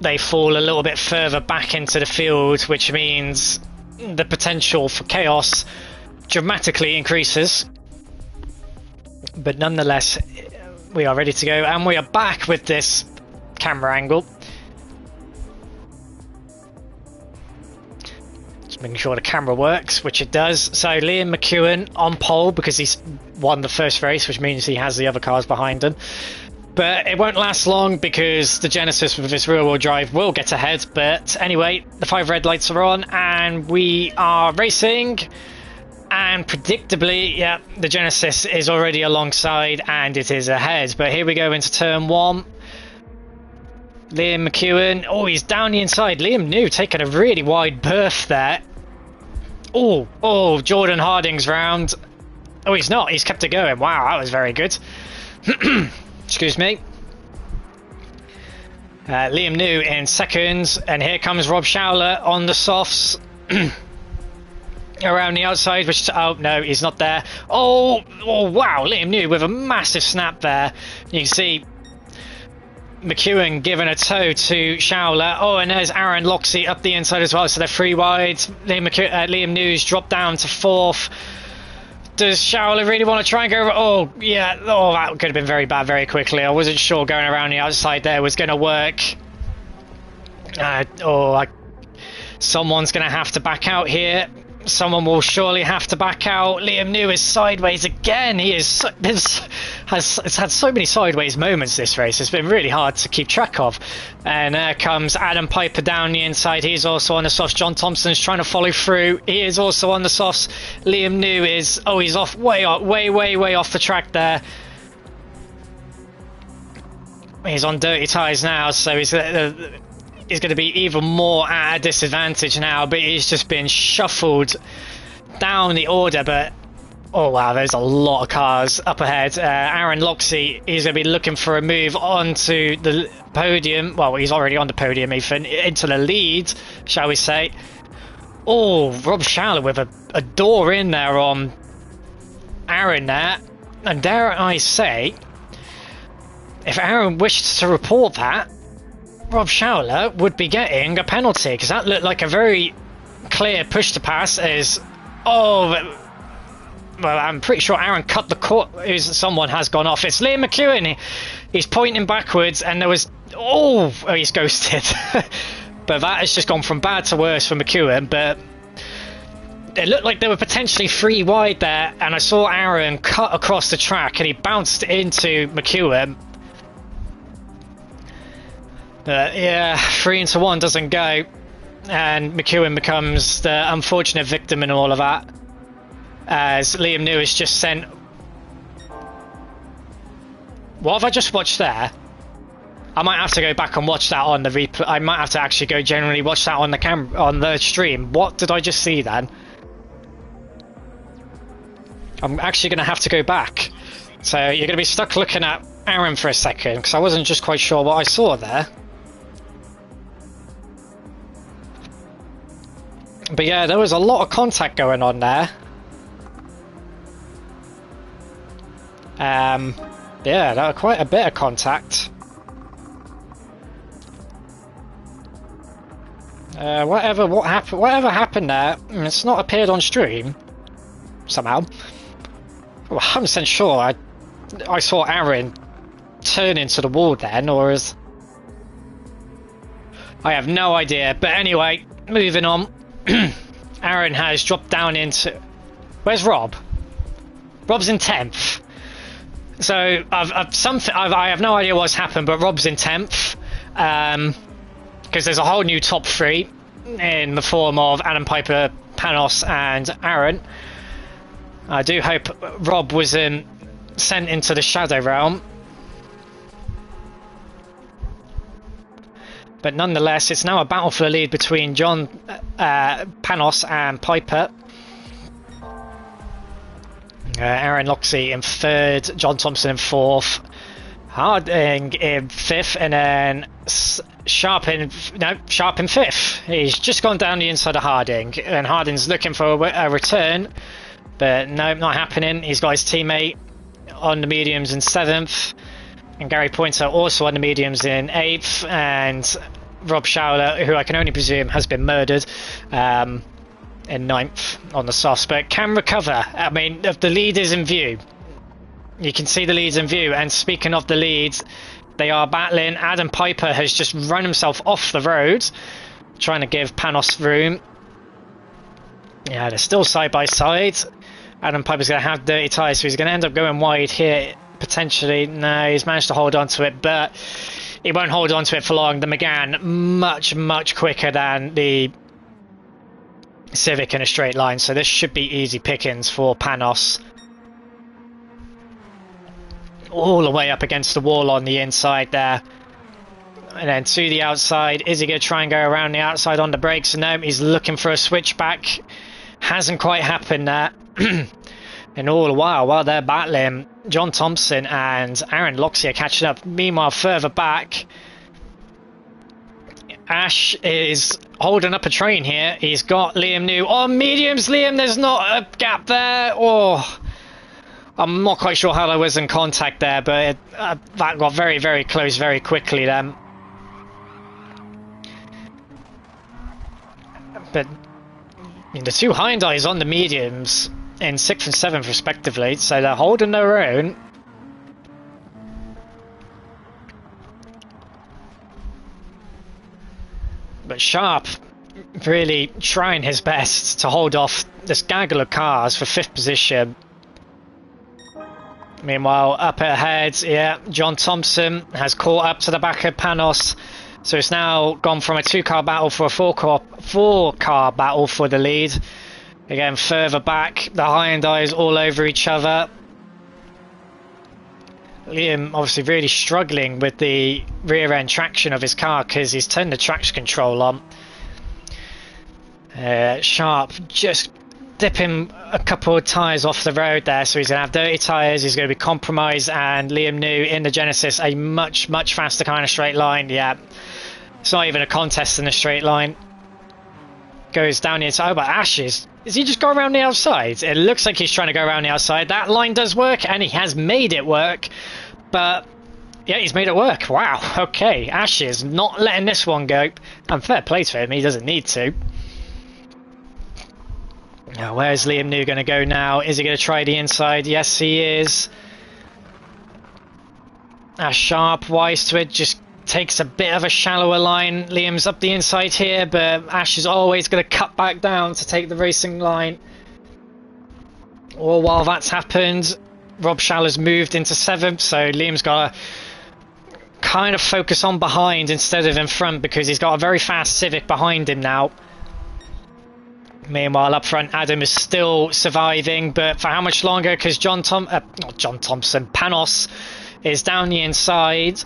A: they fall a little bit further back into the field, which means the potential for chaos dramatically increases. But nonetheless, we are ready to go, and we are back with this camera angle. Just making sure the camera works, which it does. So Liam McEwen on pole because he's won the first race, which means he has the other cars behind him. But it won't last long because the Genesis with its rear-wheel drive will get ahead. But anyway, the 5 red lights are on and we are racing. And predictably, yeah, the Genesis is already alongside and it is ahead. But here we go into turn 1. Liam McEwen, oh, he's down the inside. Liam New taking a really wide berth there. Oh, Jordan Harding's round. Oh, he's not. He's kept it going. Wow, that was very good. Excuse me. Liam New in seconds, and here comes Rob Schowler on the softs. Around the outside, which, oh no, he's not there. Oh wow, Liam New with a massive snap there. You can see McEwen giving a toe to Schowler. Oh, and there's Aaron Loxley up the inside as well, so they're 3 wide. Liam New's dropped down to 4th. Does Schowler really want to try and go? Oh yeah, oh, that could have been very bad very quickly. I wasn't sure going around the outside there was going to work. Someone's going to have to back out here. Someone will surely have to back out. Liam New is sideways again. He has had so many sideways moments this race. It's been really hard to keep track of. And there comes Adam Piper down the inside. He's also on the softs. John Thompson's trying to follow through. He is also on the softs. Liam New is, oh, he's off way off the track there. He's on dirty tyres now, so he's going to be even more at a disadvantage now, but he's just been shuffled down the order. But oh wow, there's a lot of cars up ahead. Aaron Loxley is going to be looking for a move onto the podium. Well, he's already on the podium, Ethan, into the lead, shall we say. Oh, Rob Schowler with a door in there on Aaron there. And dare I say, if Aaron wished to report that, Rob Schowler would be getting a penalty, because that looked like a very clear push to pass. Well, I'm pretty sure Aaron cut the court. Someone has gone off. It's Liam McEwen. He's pointing backwards, and there was he's ghosted. But that has just gone from bad to worse for McEwen. But it looked like they were potentially 3 wide there, and I saw Aaron cut across the track, and he bounced into McEwen. Yeah, 3 into 1 doesn't go, and McEwen becomes the unfortunate victim in all of that, as Liam New has just sent What have I just watched there? I might have to go back and watch that on the replay. I might have to actually go generally watch that on the on the stream. What did I just see then? I'm actually going to have to go back. So you're going to be stuck looking at Aaron for a second, because I wasn't just quite sure what I saw there. But yeah, there was a lot of contact going on there. Yeah, there was quite a bit of contact. Whatever happened there, it's not appeared on stream somehow. Well, 100% sure I saw Aaron turn into the wall then, or is... I have no idea, but anyway, moving on. Aaron has dropped down into... Where's Rob? Rob's in 10th. So I have no idea what's happened, but Rob's in 10th. Because there's a whole new top 3 in the form of Adam, Piper, Panos and Aaron. I do hope Rob wasn't sent into the Shadow Realm. But nonetheless, it's now a battle for the lead between Panos and Piper. Aaron Loxley in 3rd, John Thompson in 4th, Harding in 5th, and then Sharp in 5th. He's just gone down the inside of Harding, and Harding's looking for a return, but no, not happening. He's got his teammate on the mediums in 7th, and Gary Pointer also on the mediums in 8th, and Rob Showler, who I can only presume has been murdered, in 9th on the softs, but can recover. I mean, if the lead is in view, you can see the leads in view. And speaking of the leads, they are battling. Adam Piper has just run himself off the road, trying to give Panos room. Yeah, they're still side by side. Adam Piper's going to have dirty tyres, so he's going to end up going wide here, potentially. No, he's managed to hold on to it, but he won't hold on to it for long. The Megane, much quicker than the Civic in a straight line, so this should be easy pickings for Panos. All the way up against the wall on the inside there, and then to the outside. Is he going to try and go around the outside on the brakes? No, he's looking for a switchback. Hasn't quite happened there. And all the while they're battling, John Thompson and Aaron Loxley are catching up. Meanwhile, further back, Ash is holding up a train here. He's got Liam New on mediums. Liam, there's not a gap there. Oh, I'm not quite sure how I was in contact there, but that got very close very quickly then. But the two Hyundais on the mediums in 6th and 7th respectively, so they're holding their own. But Sharp really trying his best to hold off this gaggle of cars for 5th position. Meanwhile, up ahead, yeah, John Thompson has caught up to the back of Panos. So it's now gone from a 2-car battle for a 4-car battle for the lead. Again, further back, the Hyundais all over each other. Liam obviously really struggling with the rear end traction of his car because he's turned the traction control on. Sharp just dipping a couple of tyres off the road there, so he's going to have dirty tyres, he's going to be compromised, and Liam New in the Genesis, a much faster kind of straight line. Yeah, it's not even a contest in the straight line. Goes down the inside, but Ashes, is he just going around the outside? It looks like he's trying to go around the outside. That line does work, and he has made it work, but yeah, he's made it work. Wow, okay, Ashes not letting this one go, and fair play to him, he doesn't need to. Now, where's Liam New going to go now? Is he going to try the inside? Yes, he is. Ash Sharp, wise to it, just takes a bit of a shallower line. Liam's up the inside here, but Ash is always going to cut back down to take the racing line. All while that's happened, Rob Shallow's moved into 7th, so Liam's got to kind of focus on behind instead of in front because he's got a very fast Civic behind him now. Meanwhile, up front, Adam is still surviving, but for how much longer? Because Panos is down the inside,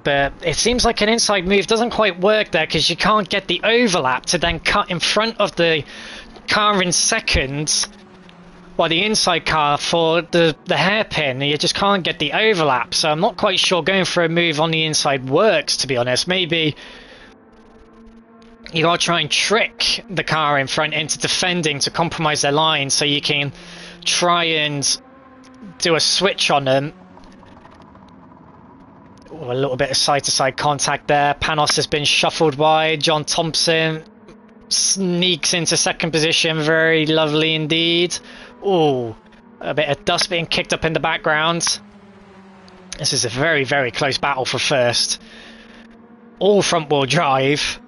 A: but it seems like an inside move doesn't quite work there because you can't get the overlap to then cut in front of the car in second, or the inside car for the hairpin. You just can't get the overlap, so I'm not quite sure going for a move on the inside works, to be honest. Maybe you gotta try and trick the car in front into defending to compromise their line, so you can try and do a switch on them. Ooh, a little bit of side-to-side contact there. Panos has been shuffled wide. John Thompson sneaks into second position. Very lovely indeed. Ooh, a bit of dust being kicked up in the background. This is a very, very close battle for first. All front-wheel drive.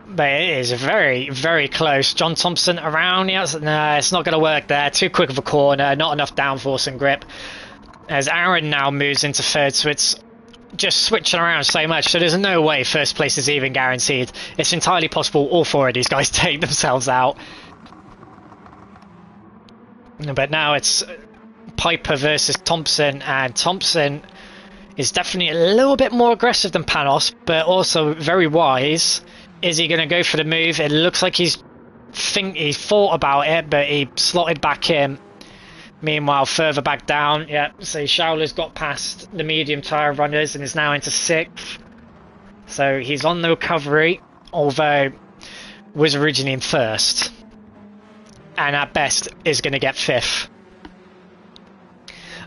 A: But it is very, very close. John Thompson around the outside. Nah, it's not going to work there. Too quick of a corner. Not enough downforce and grip. As Aaron now moves into third, so it's just switching around so much. So there's no way first place is even guaranteed. It's entirely possible all four of these guys take themselves out. But now it's Piper versus Thompson, and Thompson is definitely a little bit more aggressive than Panos, but also very wise. Is he going to go for the move? It looks like he thought about it, but he slotted back in. Meanwhile, further back down, yeah, so Shaoler's got past the medium tyre runners and is now into 6th. So he's on the recovery, although was originally in 1st. And at best is going to get 5th.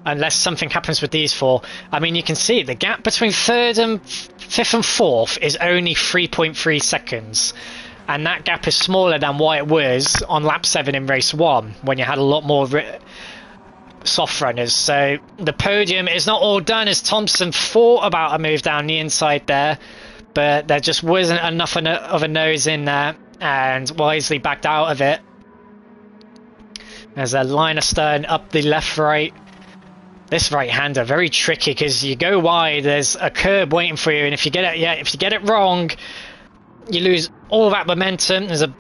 A: Unless something happens with these four. I mean, you can see the gap between 3rd and 5th and 4th is only 3.3 seconds. And that gap is smaller than what it was on lap 7 in race 1, when you had a lot more soft runners. So the podium is not all done, as Thompson thought about a move down the inside there, but there just wasn't enough of a nose in there, and wisely backed out of it. There's a line of stern up the left-right. This right-hander very tricky because you go wide, there's a curb waiting for you, and if you get it wrong, you lose all that momentum. There's a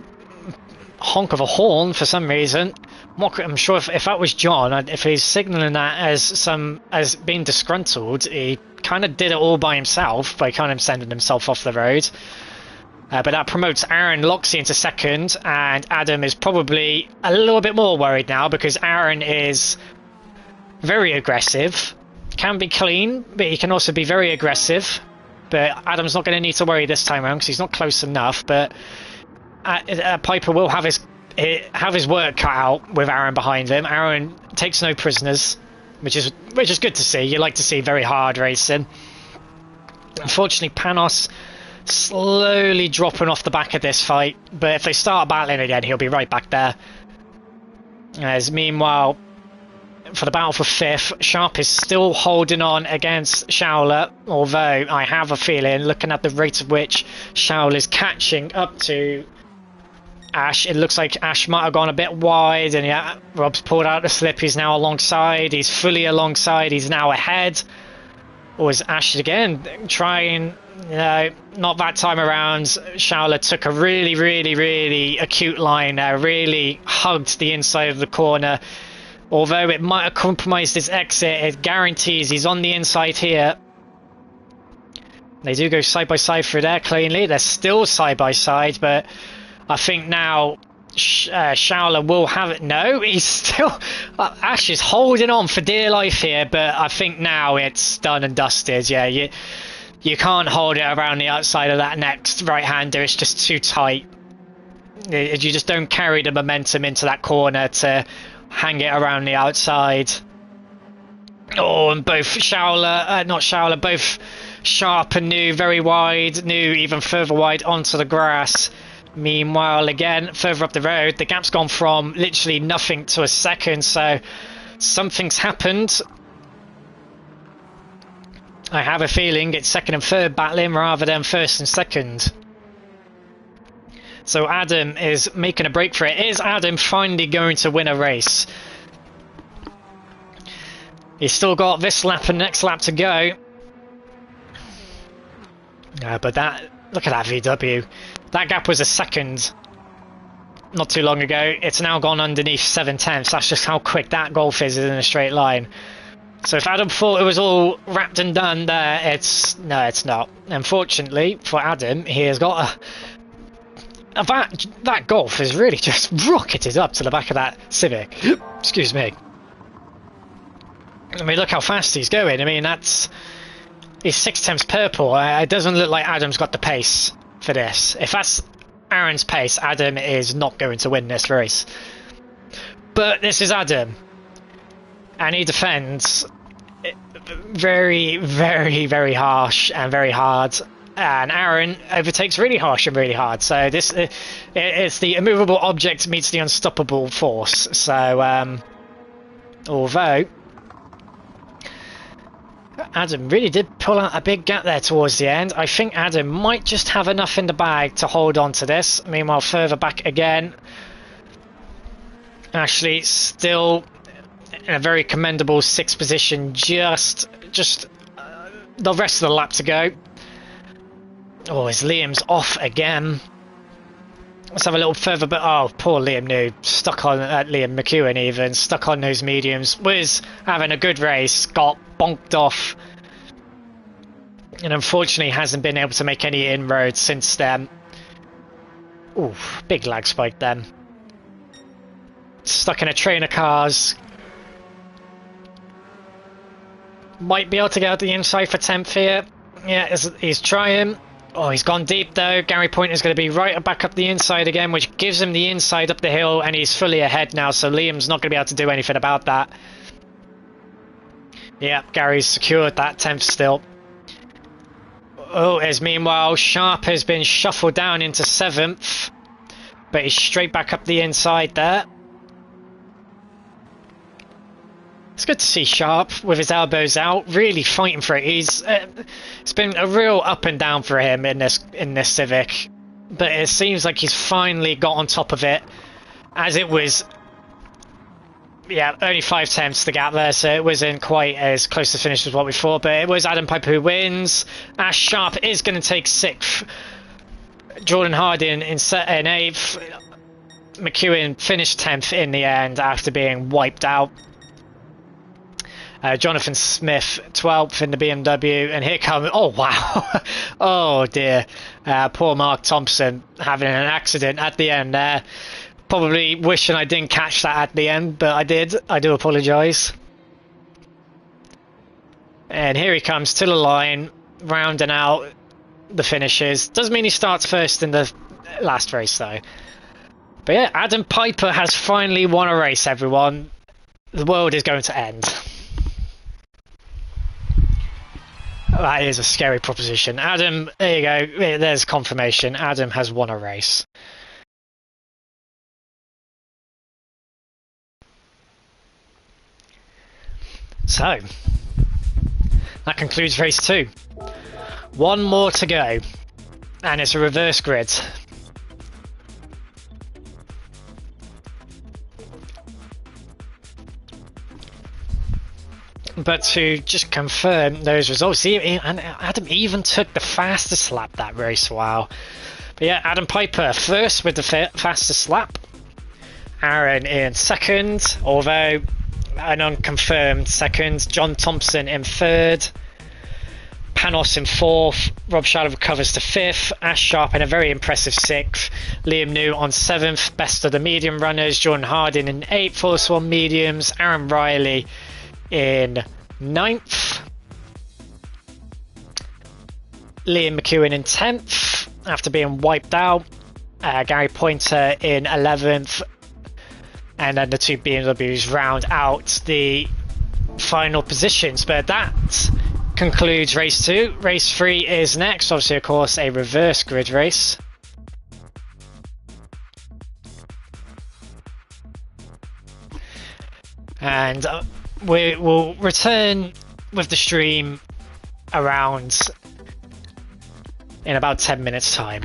A: honk of a horn for some reason. I'm sure if that was John, if he's signalling that as being disgruntled, he kind of did it all by himself by kind of sending himself off the road. But that promotes Aaron Loxley into 2nd, and Adam is probably a little bit more worried now because Aaron is very aggressive. Can be clean, but he can also be very aggressive. But Adam's not going to need to worry this time around because he's not close enough. But Piper will have his work cut out with Aaron behind him. Aaron takes no prisoners, which is good to see. You like to see very hard racing. Unfortunately, Panos slowly dropping off the back of this fight. But if they start battling again, he'll be right back there. As meanwhile, for the battle for 5th, Sharp is still holding on against Shaoler, although I have a feeling, looking at the rate at which Shaoler is catching up to Ash, it looks like Ash might have gone a bit wide, and yeah, Rob's pulled out the slip. He's now alongside, he's fully alongside, he's now ahead. Or is Ash again trying? Not that time around. Shaoler took a really, really, really acute line there, really hugged the inside of the corner. Although it might have compromised his exit, it guarantees he's on the inside here. They do go side by side through there cleanly. They're still side by side, but I think now Shaoler will have it. No, he's still... Ash is holding on for dear life here, but I think now it's done and dusted. Yeah, you can't hold it around the outside of that next right-hander. It's just too tight. You just don't carry the momentum into that corner to hang it around the outside. Oh, and both both Sharp and New very wide, New even further wide onto the grass. Meanwhile, again, further up the road, the gap's gone from literally nothing to a second, so something's happened. I have a feeling it's 2nd and 3rd battling rather than 1st and 2nd. So Adam is making a break for it. Is Adam finally going to win a race? He's still got this lap and next lap to go. But look at that VW. That gap was a 2nd not too long ago. It's now gone underneath 7/10. That's just how quick that Golf is in a straight line. So if Adam thought it was all wrapped and done there, it's not. Unfortunately for Adam, he has got that Golf has really just rocketed up to the back of that Civic. Excuse me. I mean, look how fast he's going. I mean, he's 6 purple. It doesn't look like Adam's got the pace for this. If that's Aaron's pace, Adam is not going to win this race. But this is Adam. And he defends very, very, very harsh and very hard. And Aaron overtakes really harsh and really hard. So this it's the immovable object meets the unstoppable force. So although Adam really did pull out a big gap there towards the end, I think Adam might just have enough in the bag to hold on to this. Meanwhile, further back again, Ashley still in a very commendable 6th position, just the rest of the lap to go. Oh, is Liam's off again? Let's have a little further, but oh, poor Liam New, stuck on Liam McEwen even, stuck on those mediums, was having a good race, got bonked off, and unfortunately hasn't been able to make any inroads since then. Ooh, big lag spike then. Stuck in a train of cars. Might be able to get out the inside for 10th here. Yeah, he's trying. Oh, he's gone deep though. Gary Pointer's going to be right back up the inside again, which gives him the inside up the hill, and he's fully ahead now, so Liam's not going to be able to do anything about that. Yeah, Gary's secured that 10th still. Oh, as meanwhile, Sharp has been shuffled down into 7th, but he's straight back up the inside there. It's good to see Sharp with his elbows out, really fighting for it. It's been a real up and down for him in this Civic, but it seems like he's finally got on top of it, as it was, yeah, only 5/10 the gap there, so it wasn't quite as close to finish as what we thought, but it was Adam Piper who wins. Ash Sharp is going to take 6th. Jordan Harding in 8th. McEwen finished 10th in the end after being wiped out. Jonathan Smith 12th in the BMW, and here comes, oh wow, oh dear, poor Mark Thompson having an accident at the end there. Probably wishing I didn't catch that at the end, but I did. I do apologise. And here he comes to the line, rounding out the finishes. Doesn't mean he starts first in the last race though. But yeah, Adam Piper has finally won a race, everyone. The world is going to end. That is a scary proposition. Adam, there you go. There's confirmation. Adam has won a race. So, that concludes race 2. One more to go, and it's a reverse grid. But to just confirm those results, and Adam even took the fastest lap that race, wow. But yeah, Adam Piper first with the fastest lap. Aaron in 2nd, although an unconfirmed 2nd. John Thompson in 3rd. Panos in 4th. Rob Shadow recovers to 5th. Ash Sharp in a very impressive 6th. Liam New on 7th. Best of the medium runners. Jordan Harding in 8th. Also on mediums. Aaron Riley in 9th. Liam McEwen in 10th after being wiped out. Gary Pointer in 11th. And then the 2 BMWs round out the final positions. But that concludes race 2. Race 3 is next. Obviously, of course, a reverse grid race. And we will return with the stream around in about 10 minutes time.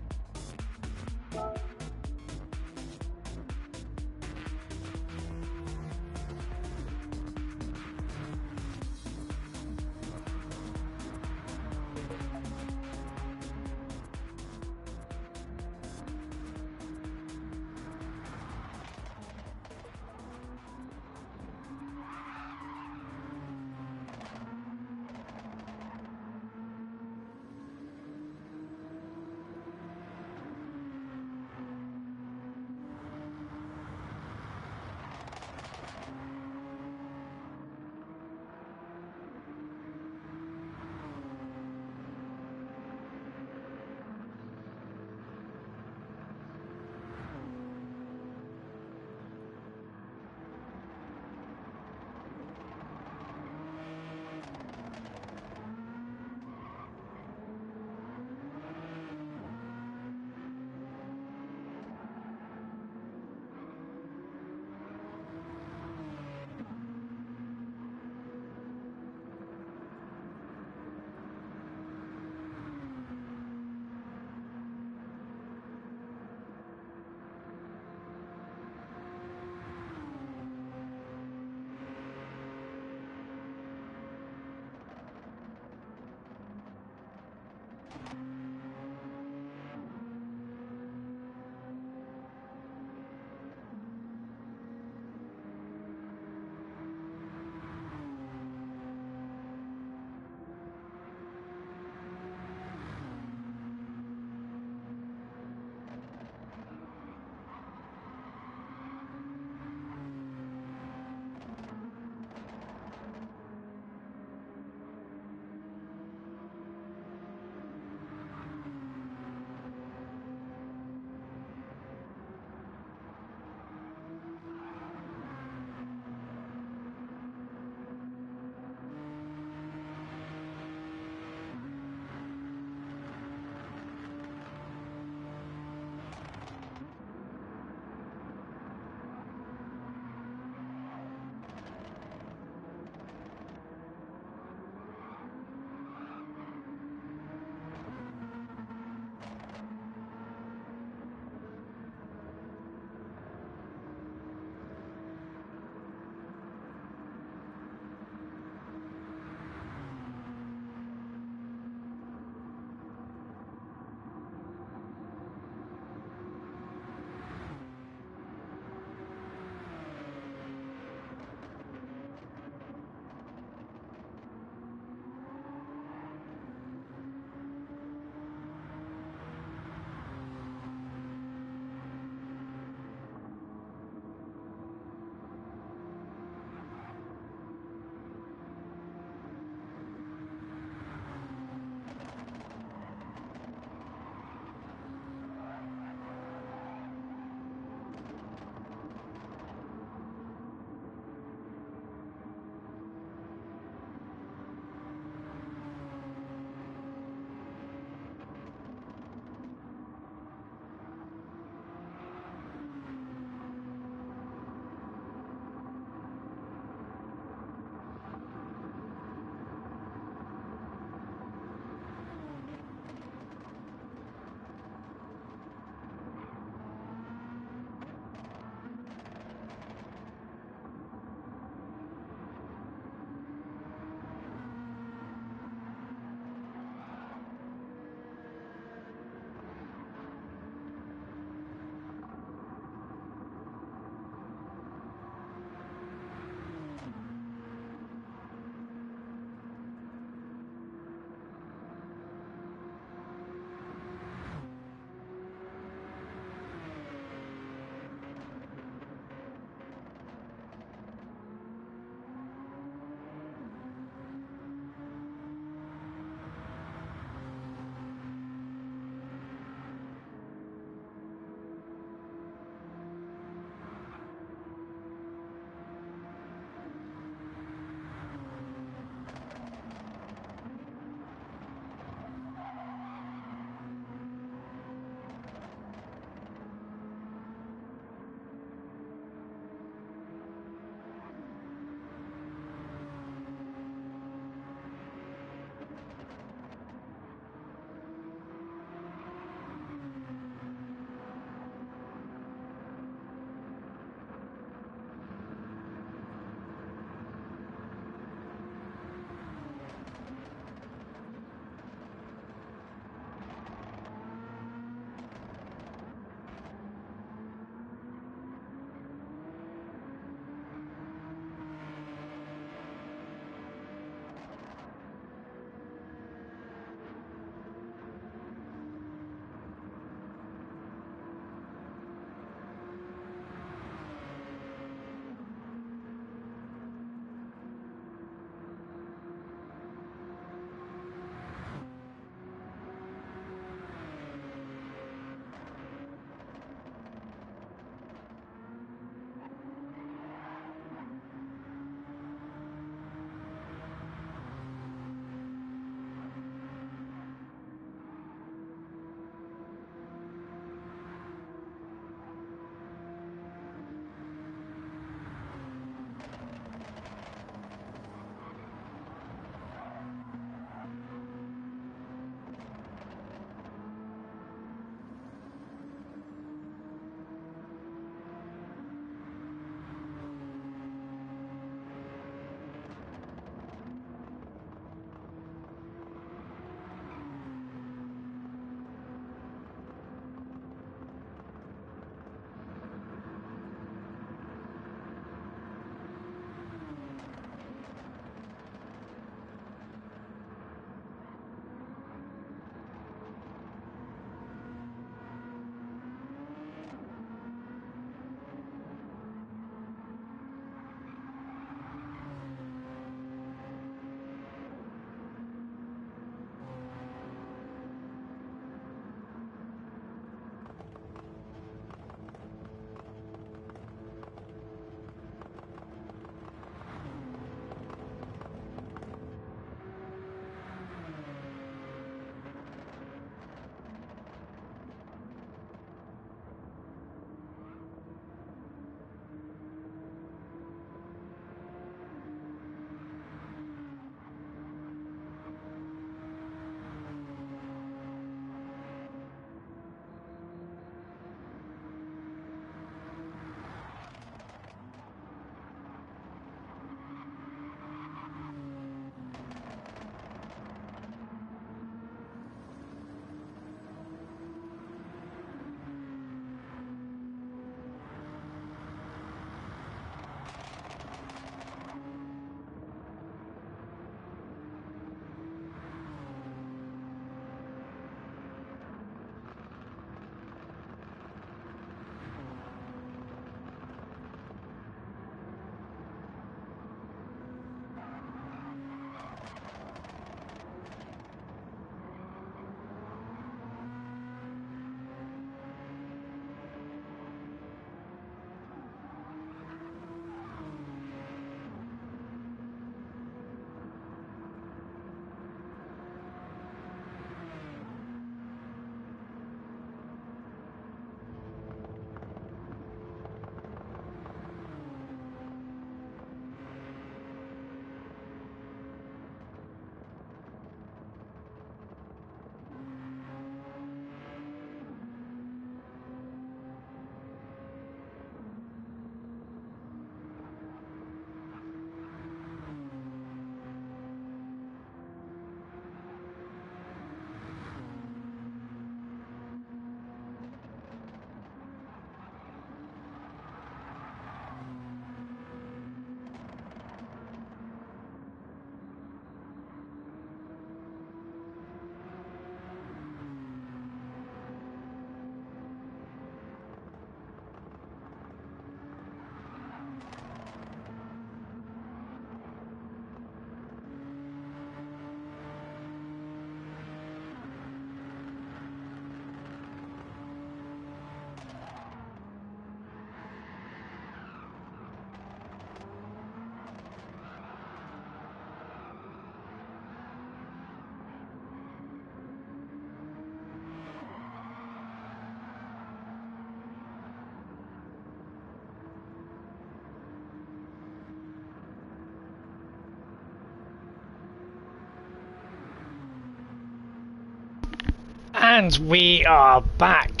A: And we are back.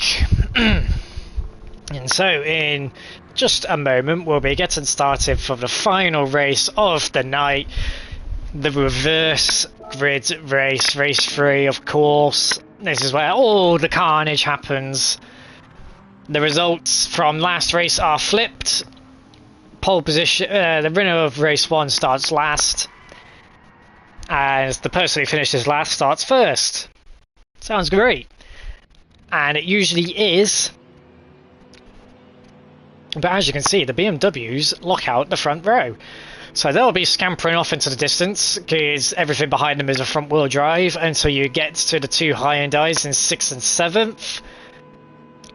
A: And so in just a moment we'll be getting started for the final race of the night, the reverse grid race, race 3 of course. This is where all the carnage happens. The results from last race are flipped. Pole position, the winner of race 1 starts last, as the person who finishes last starts first. Sounds great. And it usually is. But as you can see, the BMWs lock out the front row. So they'll be scampering off into the distance because everything behind them is a front wheel drive until you get to the two Hyundais in 6th and 7th.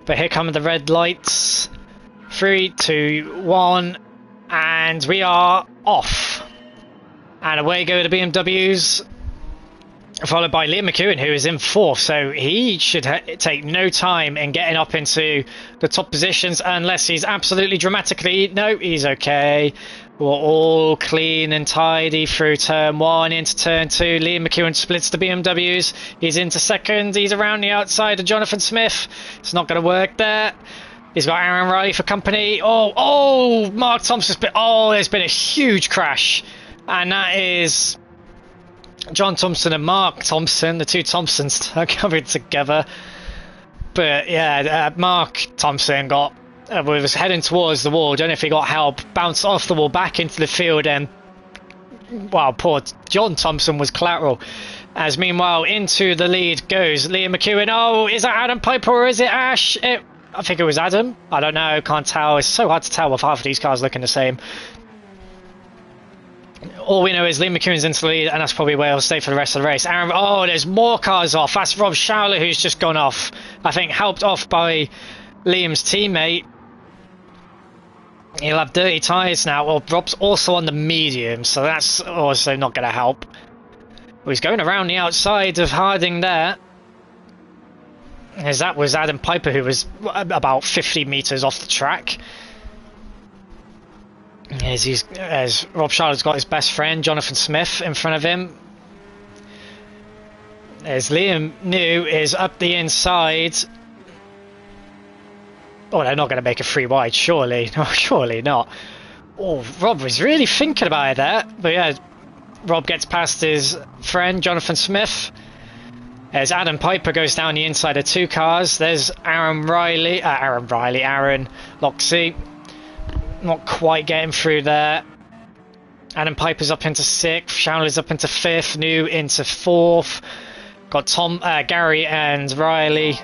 A: But here come the red lights. 3, 2, 1. And we are off. And away go the BMWs. Followed by Liam McEwen, who is in 4th, so he should take no time in getting up into the top positions unless he's absolutely dramatically... No, he's okay. We're all clean and tidy through turn 1 into turn 2. Liam McEwen splits the BMWs. He's into 2nd. He's around the outside of Jonathan Smith. It's not going to work there. He's got Aaron Riley for company. Oh, Mark Thompson's been... Oh, there's been a huge crash. And that is... John Thompson and Mark Thompson, the two Thompsons are coming together. But yeah, Mark Thompson was heading towards the wall. Don't know if he got help. Bounced off the wall back into the field, and well, poor John Thompson was collateral. As meanwhile, into the lead goes Liam McEwen. Oh, is that Adam Piper or is it Ash? I think it was Adam. I don't know. Can't tell. It's so hard to tell with half of these cars looking the same. All we know is Liam McEwen's into the lead, and that's probably where he'll stay for the rest of the race. Oh, there's more cars off. That's Rob Schauler who's just gone off. I think helped off by Liam's teammate. He'll have dirty tyres now. Well, Rob's also on the medium, so that's also not going to help. Well, he's going around the outside of Harding there. As that was Adam Piper, who was about 50 metres off the track. As Rob Charlotte's got his best friend Jonathan Smith in front of him. As Liam New is up the inside. Oh, they're not going to make a 3 wide, surely. No, surely not. Oh, Rob was really thinking about it there. But yeah, Rob gets past his friend Jonathan Smith. As Adam Piper goes down the inside of 2 cars. There's Aaron Loxley. Not quite getting through there. Adam Piper's up into 6th. Schauler's up into 5th. New into 4th. Got Gary and Riley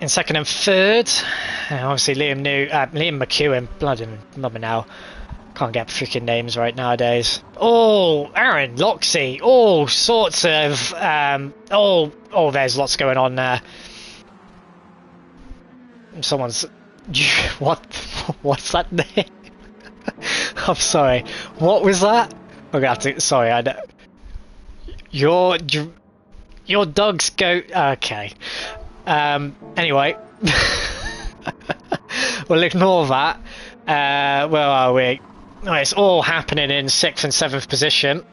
A: in 2nd and 3rd. And obviously Liam McEwen. Bloody now. Can't get freaking names right nowadays. Oh, Aaron Loxley. All sorts of... there's lots going on there. Someone's... What's that name? I'm sorry. What was that? We're gonna have to... Sorry, I know. Your dog's goat... Okay. Anyway. We'll ignore that. Where are we? Oh, it's all happening in 6th and 7th position.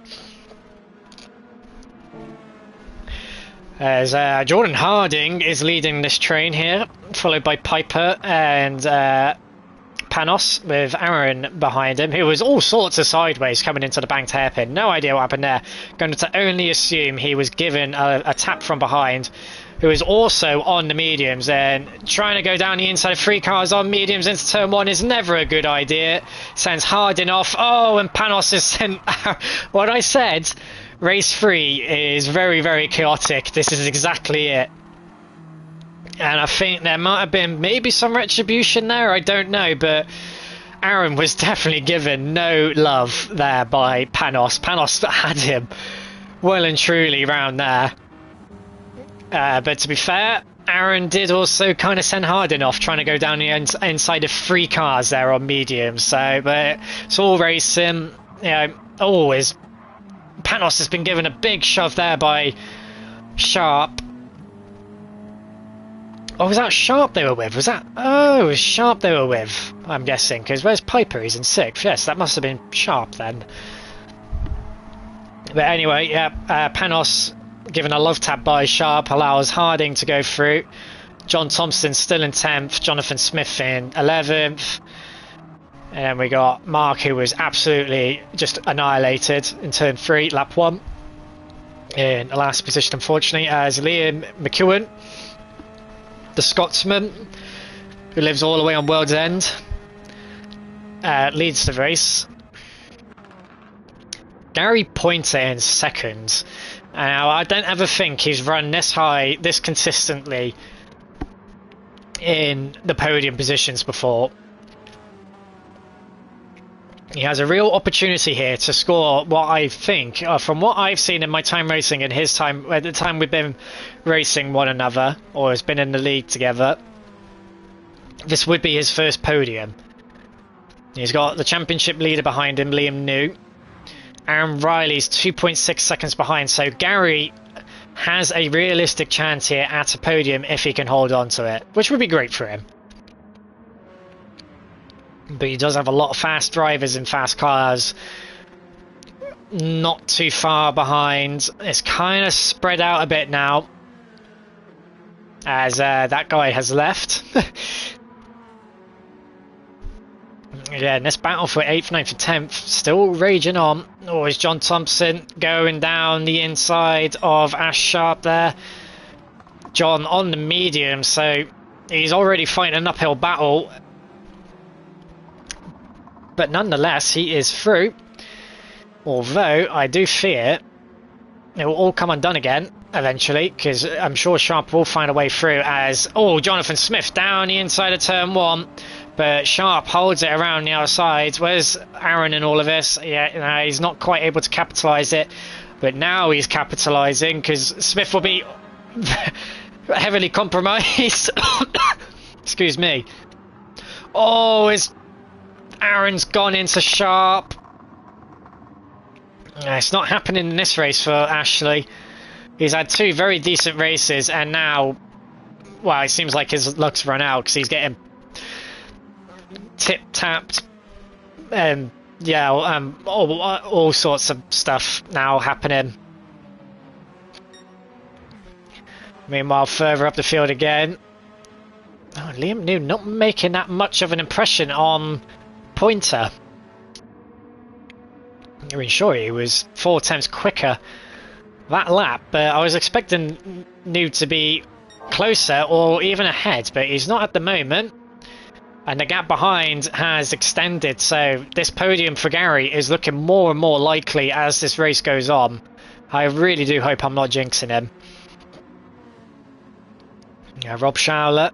A: As Jordan Harding is leading this train here, followed by Piper and Panos, with Aaron behind him, who was all sorts of sideways coming into the banked hairpin. No idea what happened there. Going to only assume he was given a tap from behind, who is also on the mediums, and trying to go down the inside of 3 cars on mediums into turn 1 is never a good idea. Sends Harding off. Oh, and Panos is sent... What I said... Race 3 is very, very chaotic. This is exactly it. And I think there might have been maybe some retribution there, I don't know, but Aaron was definitely given no love there by Panos. Panos had him well and truly round there. But to be fair, Aaron did also kind of send Harding off, trying to go down the inside of 3 cars there on mediums. So, but it's all racing, you know, always. Panos has been given a big shove there by Sharp. Oh, was that Sharp they were with? Was that... Oh, it was Sharp they were with, I'm guessing. Because where's Piper? He's in 6th. Yes, that must have been Sharp then. But anyway, yeah, Panos given a love tap by Sharp allows Harding to go through. John Thompson still in 10th, Jonathan Smith in 11th. And then we got Mark, who was absolutely just annihilated in turn 3, lap 1. In the last position, unfortunately, as Liam McEwen, the Scotsman, who lives all the way on World's End, leads the race. Gary Pointer in 2nd. Now, I don't ever think he's run this high, this consistently in the podium positions before. He has a real opportunity here to score what I think, from what I've seen in my time racing and his time, at the time we've been racing one another, or has been in the league together, this would be his first podium. He's got the championship leader behind him, Liam New. Aaron Riley's 2.6 seconds behind, so Gary has a realistic chance here at a podium if he can hold on to it, which would be great for him. But he does have a lot of fast drivers and fast cars. Not too far behind. It's kind of spread out a bit now, as that guy has left. Yeah, and this battle for 8th, 9th, and 10th still raging on. Oh, is John Thompson going down the inside of Ash Sharp there? John on the medium, so he's already fighting an uphill battle. But nonetheless, he is through. Although, I do fear it will all come undone again eventually, because I'm sure Sharp will find a way through as... Oh, Jonathan Smith down the inside of turn 1. But Sharp holds it around the outside. Where's Aaron in all of this? Yeah, he's not quite able to capitalise it. But now he's capitalising, because Smith will be heavily compromised. Excuse me. Oh, Aaron's gone into Sharp. It's not happening in this race for Ashley. He's had 2 very decent races, and now, well, it seems like his luck's run out because he's getting tip-tapped. Yeah, all sorts of stuff now happening. Meanwhile, further up the field again. Oh, Liam New not making that much of an impression on Pointer. I mean, sure, he was 4 times quicker that lap, but I was expecting New to be closer or even ahead, but he's not at the moment. And the gap behind has extended, so this podium for Gary is looking more and more likely as this race goes on. I really do hope I'm not jinxing him. Yeah, Rob Schowler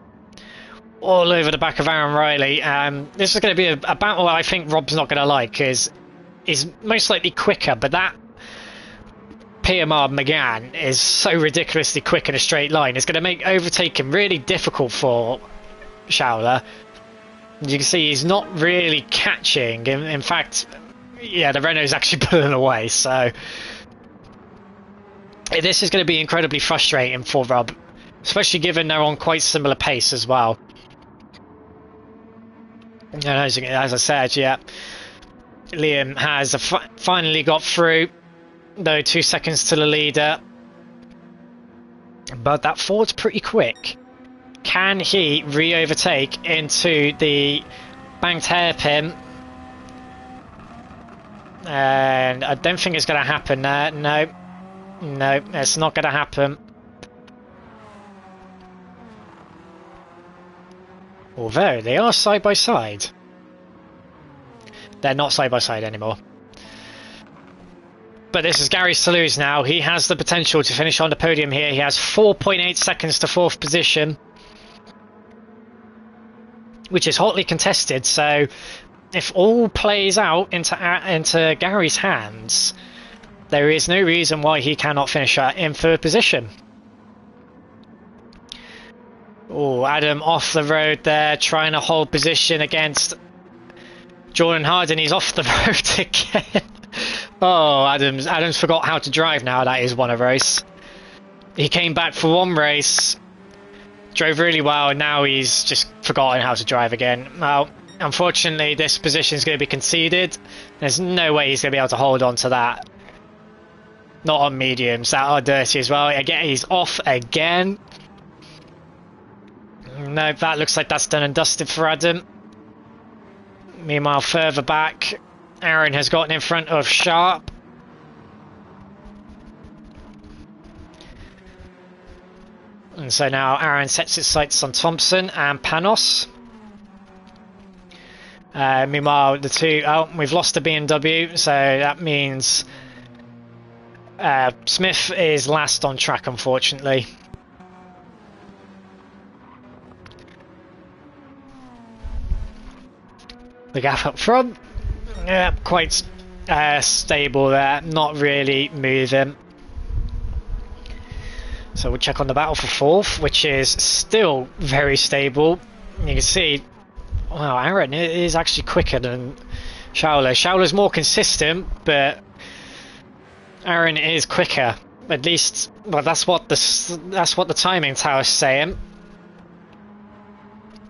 A: all over the back of Aaron Riley. This is going to be a battle I think Rob's not going to like, because he's most likely quicker, but that PMR McGann is so ridiculously quick in a straight line. It's going to make overtaking really difficult for Schowler. You can see he's not really catching. In fact, yeah, the Renault's actually pulling away, so this is going to be incredibly frustrating for Rob, especially given they're on quite similar pace as well. And as I said, yeah, Liam has finally got through, though 2 seconds to the leader. But that Ford's pretty quick. Can he re-overtake into the banked hairpin? And I don't think it's going to happen there. No, it's not going to happen. Although they are side by side. They're not side by side anymore. But this is Gary's to lose now. He has the potential to finish on the podium here. He has 4.8 seconds to 4th position, which is hotly contested. So if all plays out into Gary's hands, there is no reason why he cannot finish in 3rd position. Oh, Adam off the road there, trying to hold position against Jordan Harding. He's off the road again. Oh, Adams forgot how to drive now that he's won a race. He came back for 1 race, drove really well, and now he's just forgotten how to drive again. Well, unfortunately, this position is going to be conceded. There's no way he's going to be able to hold on to that. Not on mediums, that are dirty as well. Again, he's off again. No, that looks like that's done and dusted for Adam. Meanwhile, further back, Aaron has gotten in front of Sharp. And so now Aaron sets his sights on Thompson and Panos. Meanwhile, the two... Oh, we've lost the BMW, so that means Smith is last on track, unfortunately. The gap up front, yeah, quite stable there, not really moving. So we'll check on the battle for fourth, which is still very stable. You can see, wow, Aaron is actually quicker than Shaola. Shaola's more consistent, but Aaron is quicker. At least, well, that's what the timing tower's saying.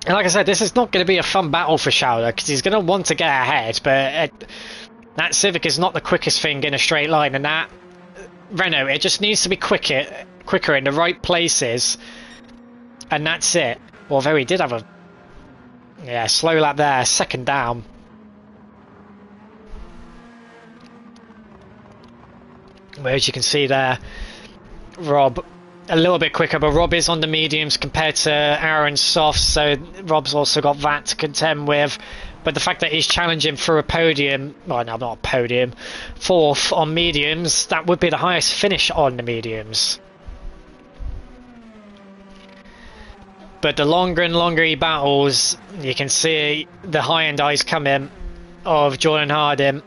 A: And like I said, this is not going to be a fun battle for Shaola because he's going to want to get ahead, but that Civic is not the quickest thing in a straight line, and that Renault, it just needs to be quicker in the right places, and that's it. Although he did have a slow lap there, second down. Whereas you can see there, Rob a little bit quicker, but Rob is on the mediums compared to Aaron's softs, so Rob's also got that to contend with. But the fact that he's challenging for a podium, well, no, not a podium, fourth on mediums, that would be the highest finish on the mediums. But the longer and longer he battles, you can see the high-end eyes come in of Jordan Harding.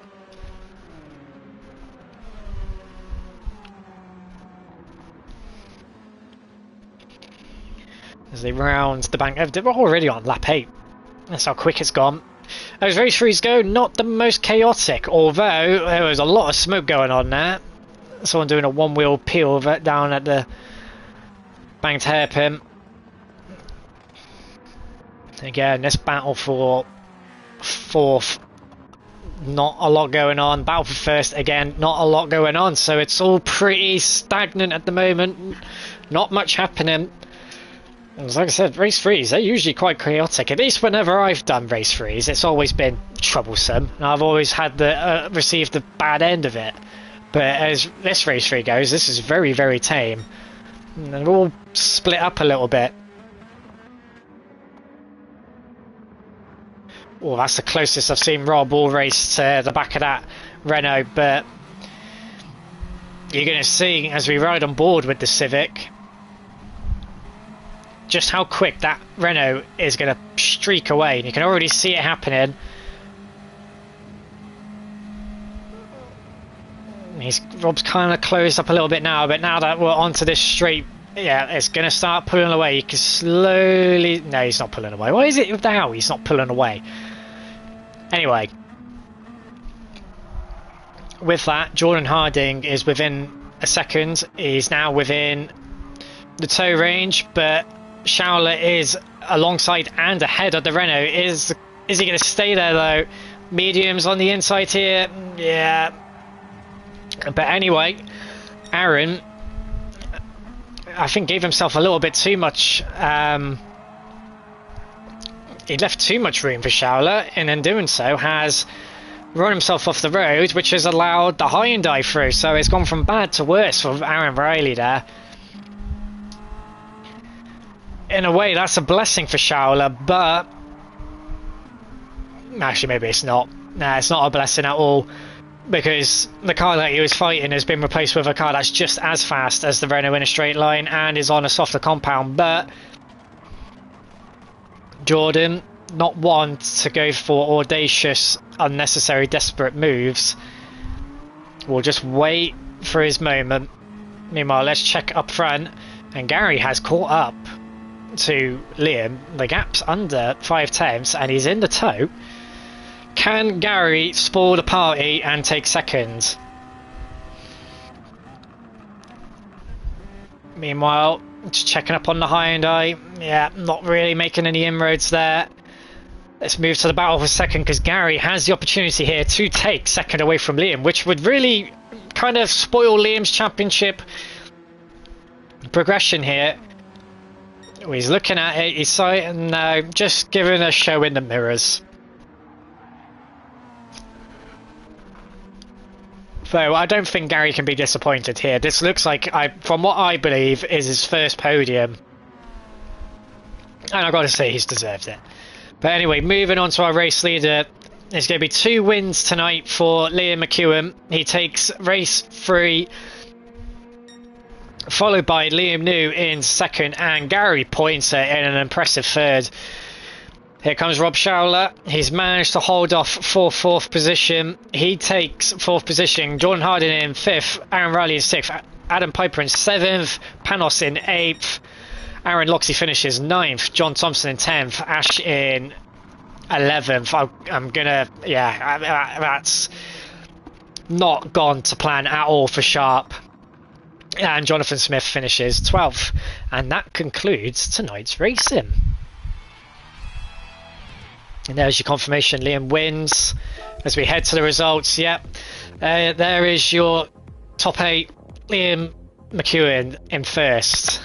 A: As they round the bank, they're already on lap 8. That's how quick it's gone. As race threes go, not the most chaotic, although there was a lot of smoke going on there. Someone doing a one-wheel peel down at the banked hairpin. Again, this battle for fourth, not a lot going on. Battle for first, again, not a lot going on. So it's all pretty stagnant at the moment. Not much happening. Like I said, race threes, they're usually quite chaotic. At least whenever I've done race threes, it's always been troublesome. And I've always had received the bad end of it. But as this race three goes, this is very, very tame. And they're all split up a little bit. Well, that's the closest I've seen Rob all race to the back of that Renault. But you're going to see, as we ride on board with the Civic, just how quick that Renault is going to streak away, and you can already see it happening. Rob's kind of closed up a little bit now, but now that we're onto this straight, yeah, it's going to start pulling away. You can slowly... No, he's not pulling away. Why is it now he's not pulling away? Anyway, with that, Jordan Harding is within a second. He's now within the tow range, but Shaola is alongside and ahead of the Renault. Is he going to stay there though? Mediums on the inside here, yeah. But anyway, Aaron, I think, gave himself a little bit too much. He left too much room for Shaola, and in doing so has run himself off the road, which has allowed the Hyundai through. So it's gone from bad to worse for Aaron Riley there. In a way, that's a blessing for Shaola, but actually maybe it's not. Nah, it's not a blessing at all, because the car that he was fighting has been replaced with a car that's just as fast as the Renault in a straight line and is on a softer compound. But Jordan, not one to go for audacious, unnecessary, desperate moves, will just wait for his moment. Meanwhile, let's check up front, and Gary has caught up to Liam. The gap's under 5/10 and he's in the tow. Can Gary spoil the party and take second? Meanwhile, just checking up on the Hyundai. Yeah, not really making any inroads there. Let's move to the battle for second, because Gary has the opportunity here to take second away from Liam, which would really kind of spoil Liam's championship progression here. He's looking at it, he's sighting now, just giving a show in the mirrors. So I don't think Gary can be disappointed here. This looks like, from what I believe, is his first podium. And I've got to say, he's deserved it. But anyway, moving on to our race leader. There's going to be 2 wins tonight for Liam McEwen. He takes race 3, followed by Liam New in second and Gary Pointer in an impressive third. Here comes Rob Schauler. He's managed to hold off for 4th position. He takes 4th position. Jordan Harding in 5th. Aaron Riley in 6th. Adam Piper in 7th. Panos in 8th. Aaron Loxley finishes 9th. John Thompson in 10th. Ash in 11th. I'm gonna... Yeah, that's not gone to plan at all for Sharp. And Jonathan Smith finishes 12th. And that concludes tonight's racing. And there's your confirmation. Liam wins. As we head to the results, yep. There is your top 8. Liam McEwen in 1st.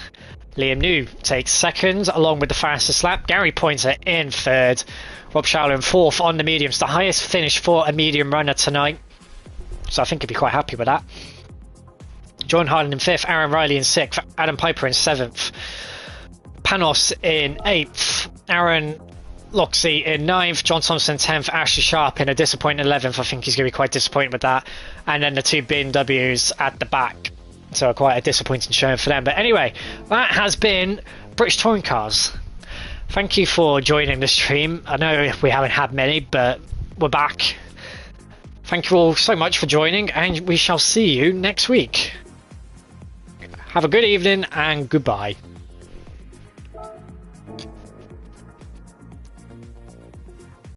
A: Liam New takes 2nd, along with the fastest lap. Gary Pointer in 3rd. Rob Schauler in 4th on the mediums. The highest finish for a medium runner tonight. So I think he'd be quite happy with that. Jordan Harding in 5th. Aaron Riley in 6th. Adam Piper in 7th. Panos in 8th. Aaron Loxley in 9th, John Thompson 10th, Ashley Sharp in a disappointing 11th. I think he's going to be quite disappointed with that. And then the 2 BMWs at the back. So quite a disappointing showing for them. But anyway, that has been British Touring Cars. Thank you for joining the stream. I know we haven't had many, but we're back. Thank you all so much for joining, and we shall see you next week. Have a good evening and goodbye.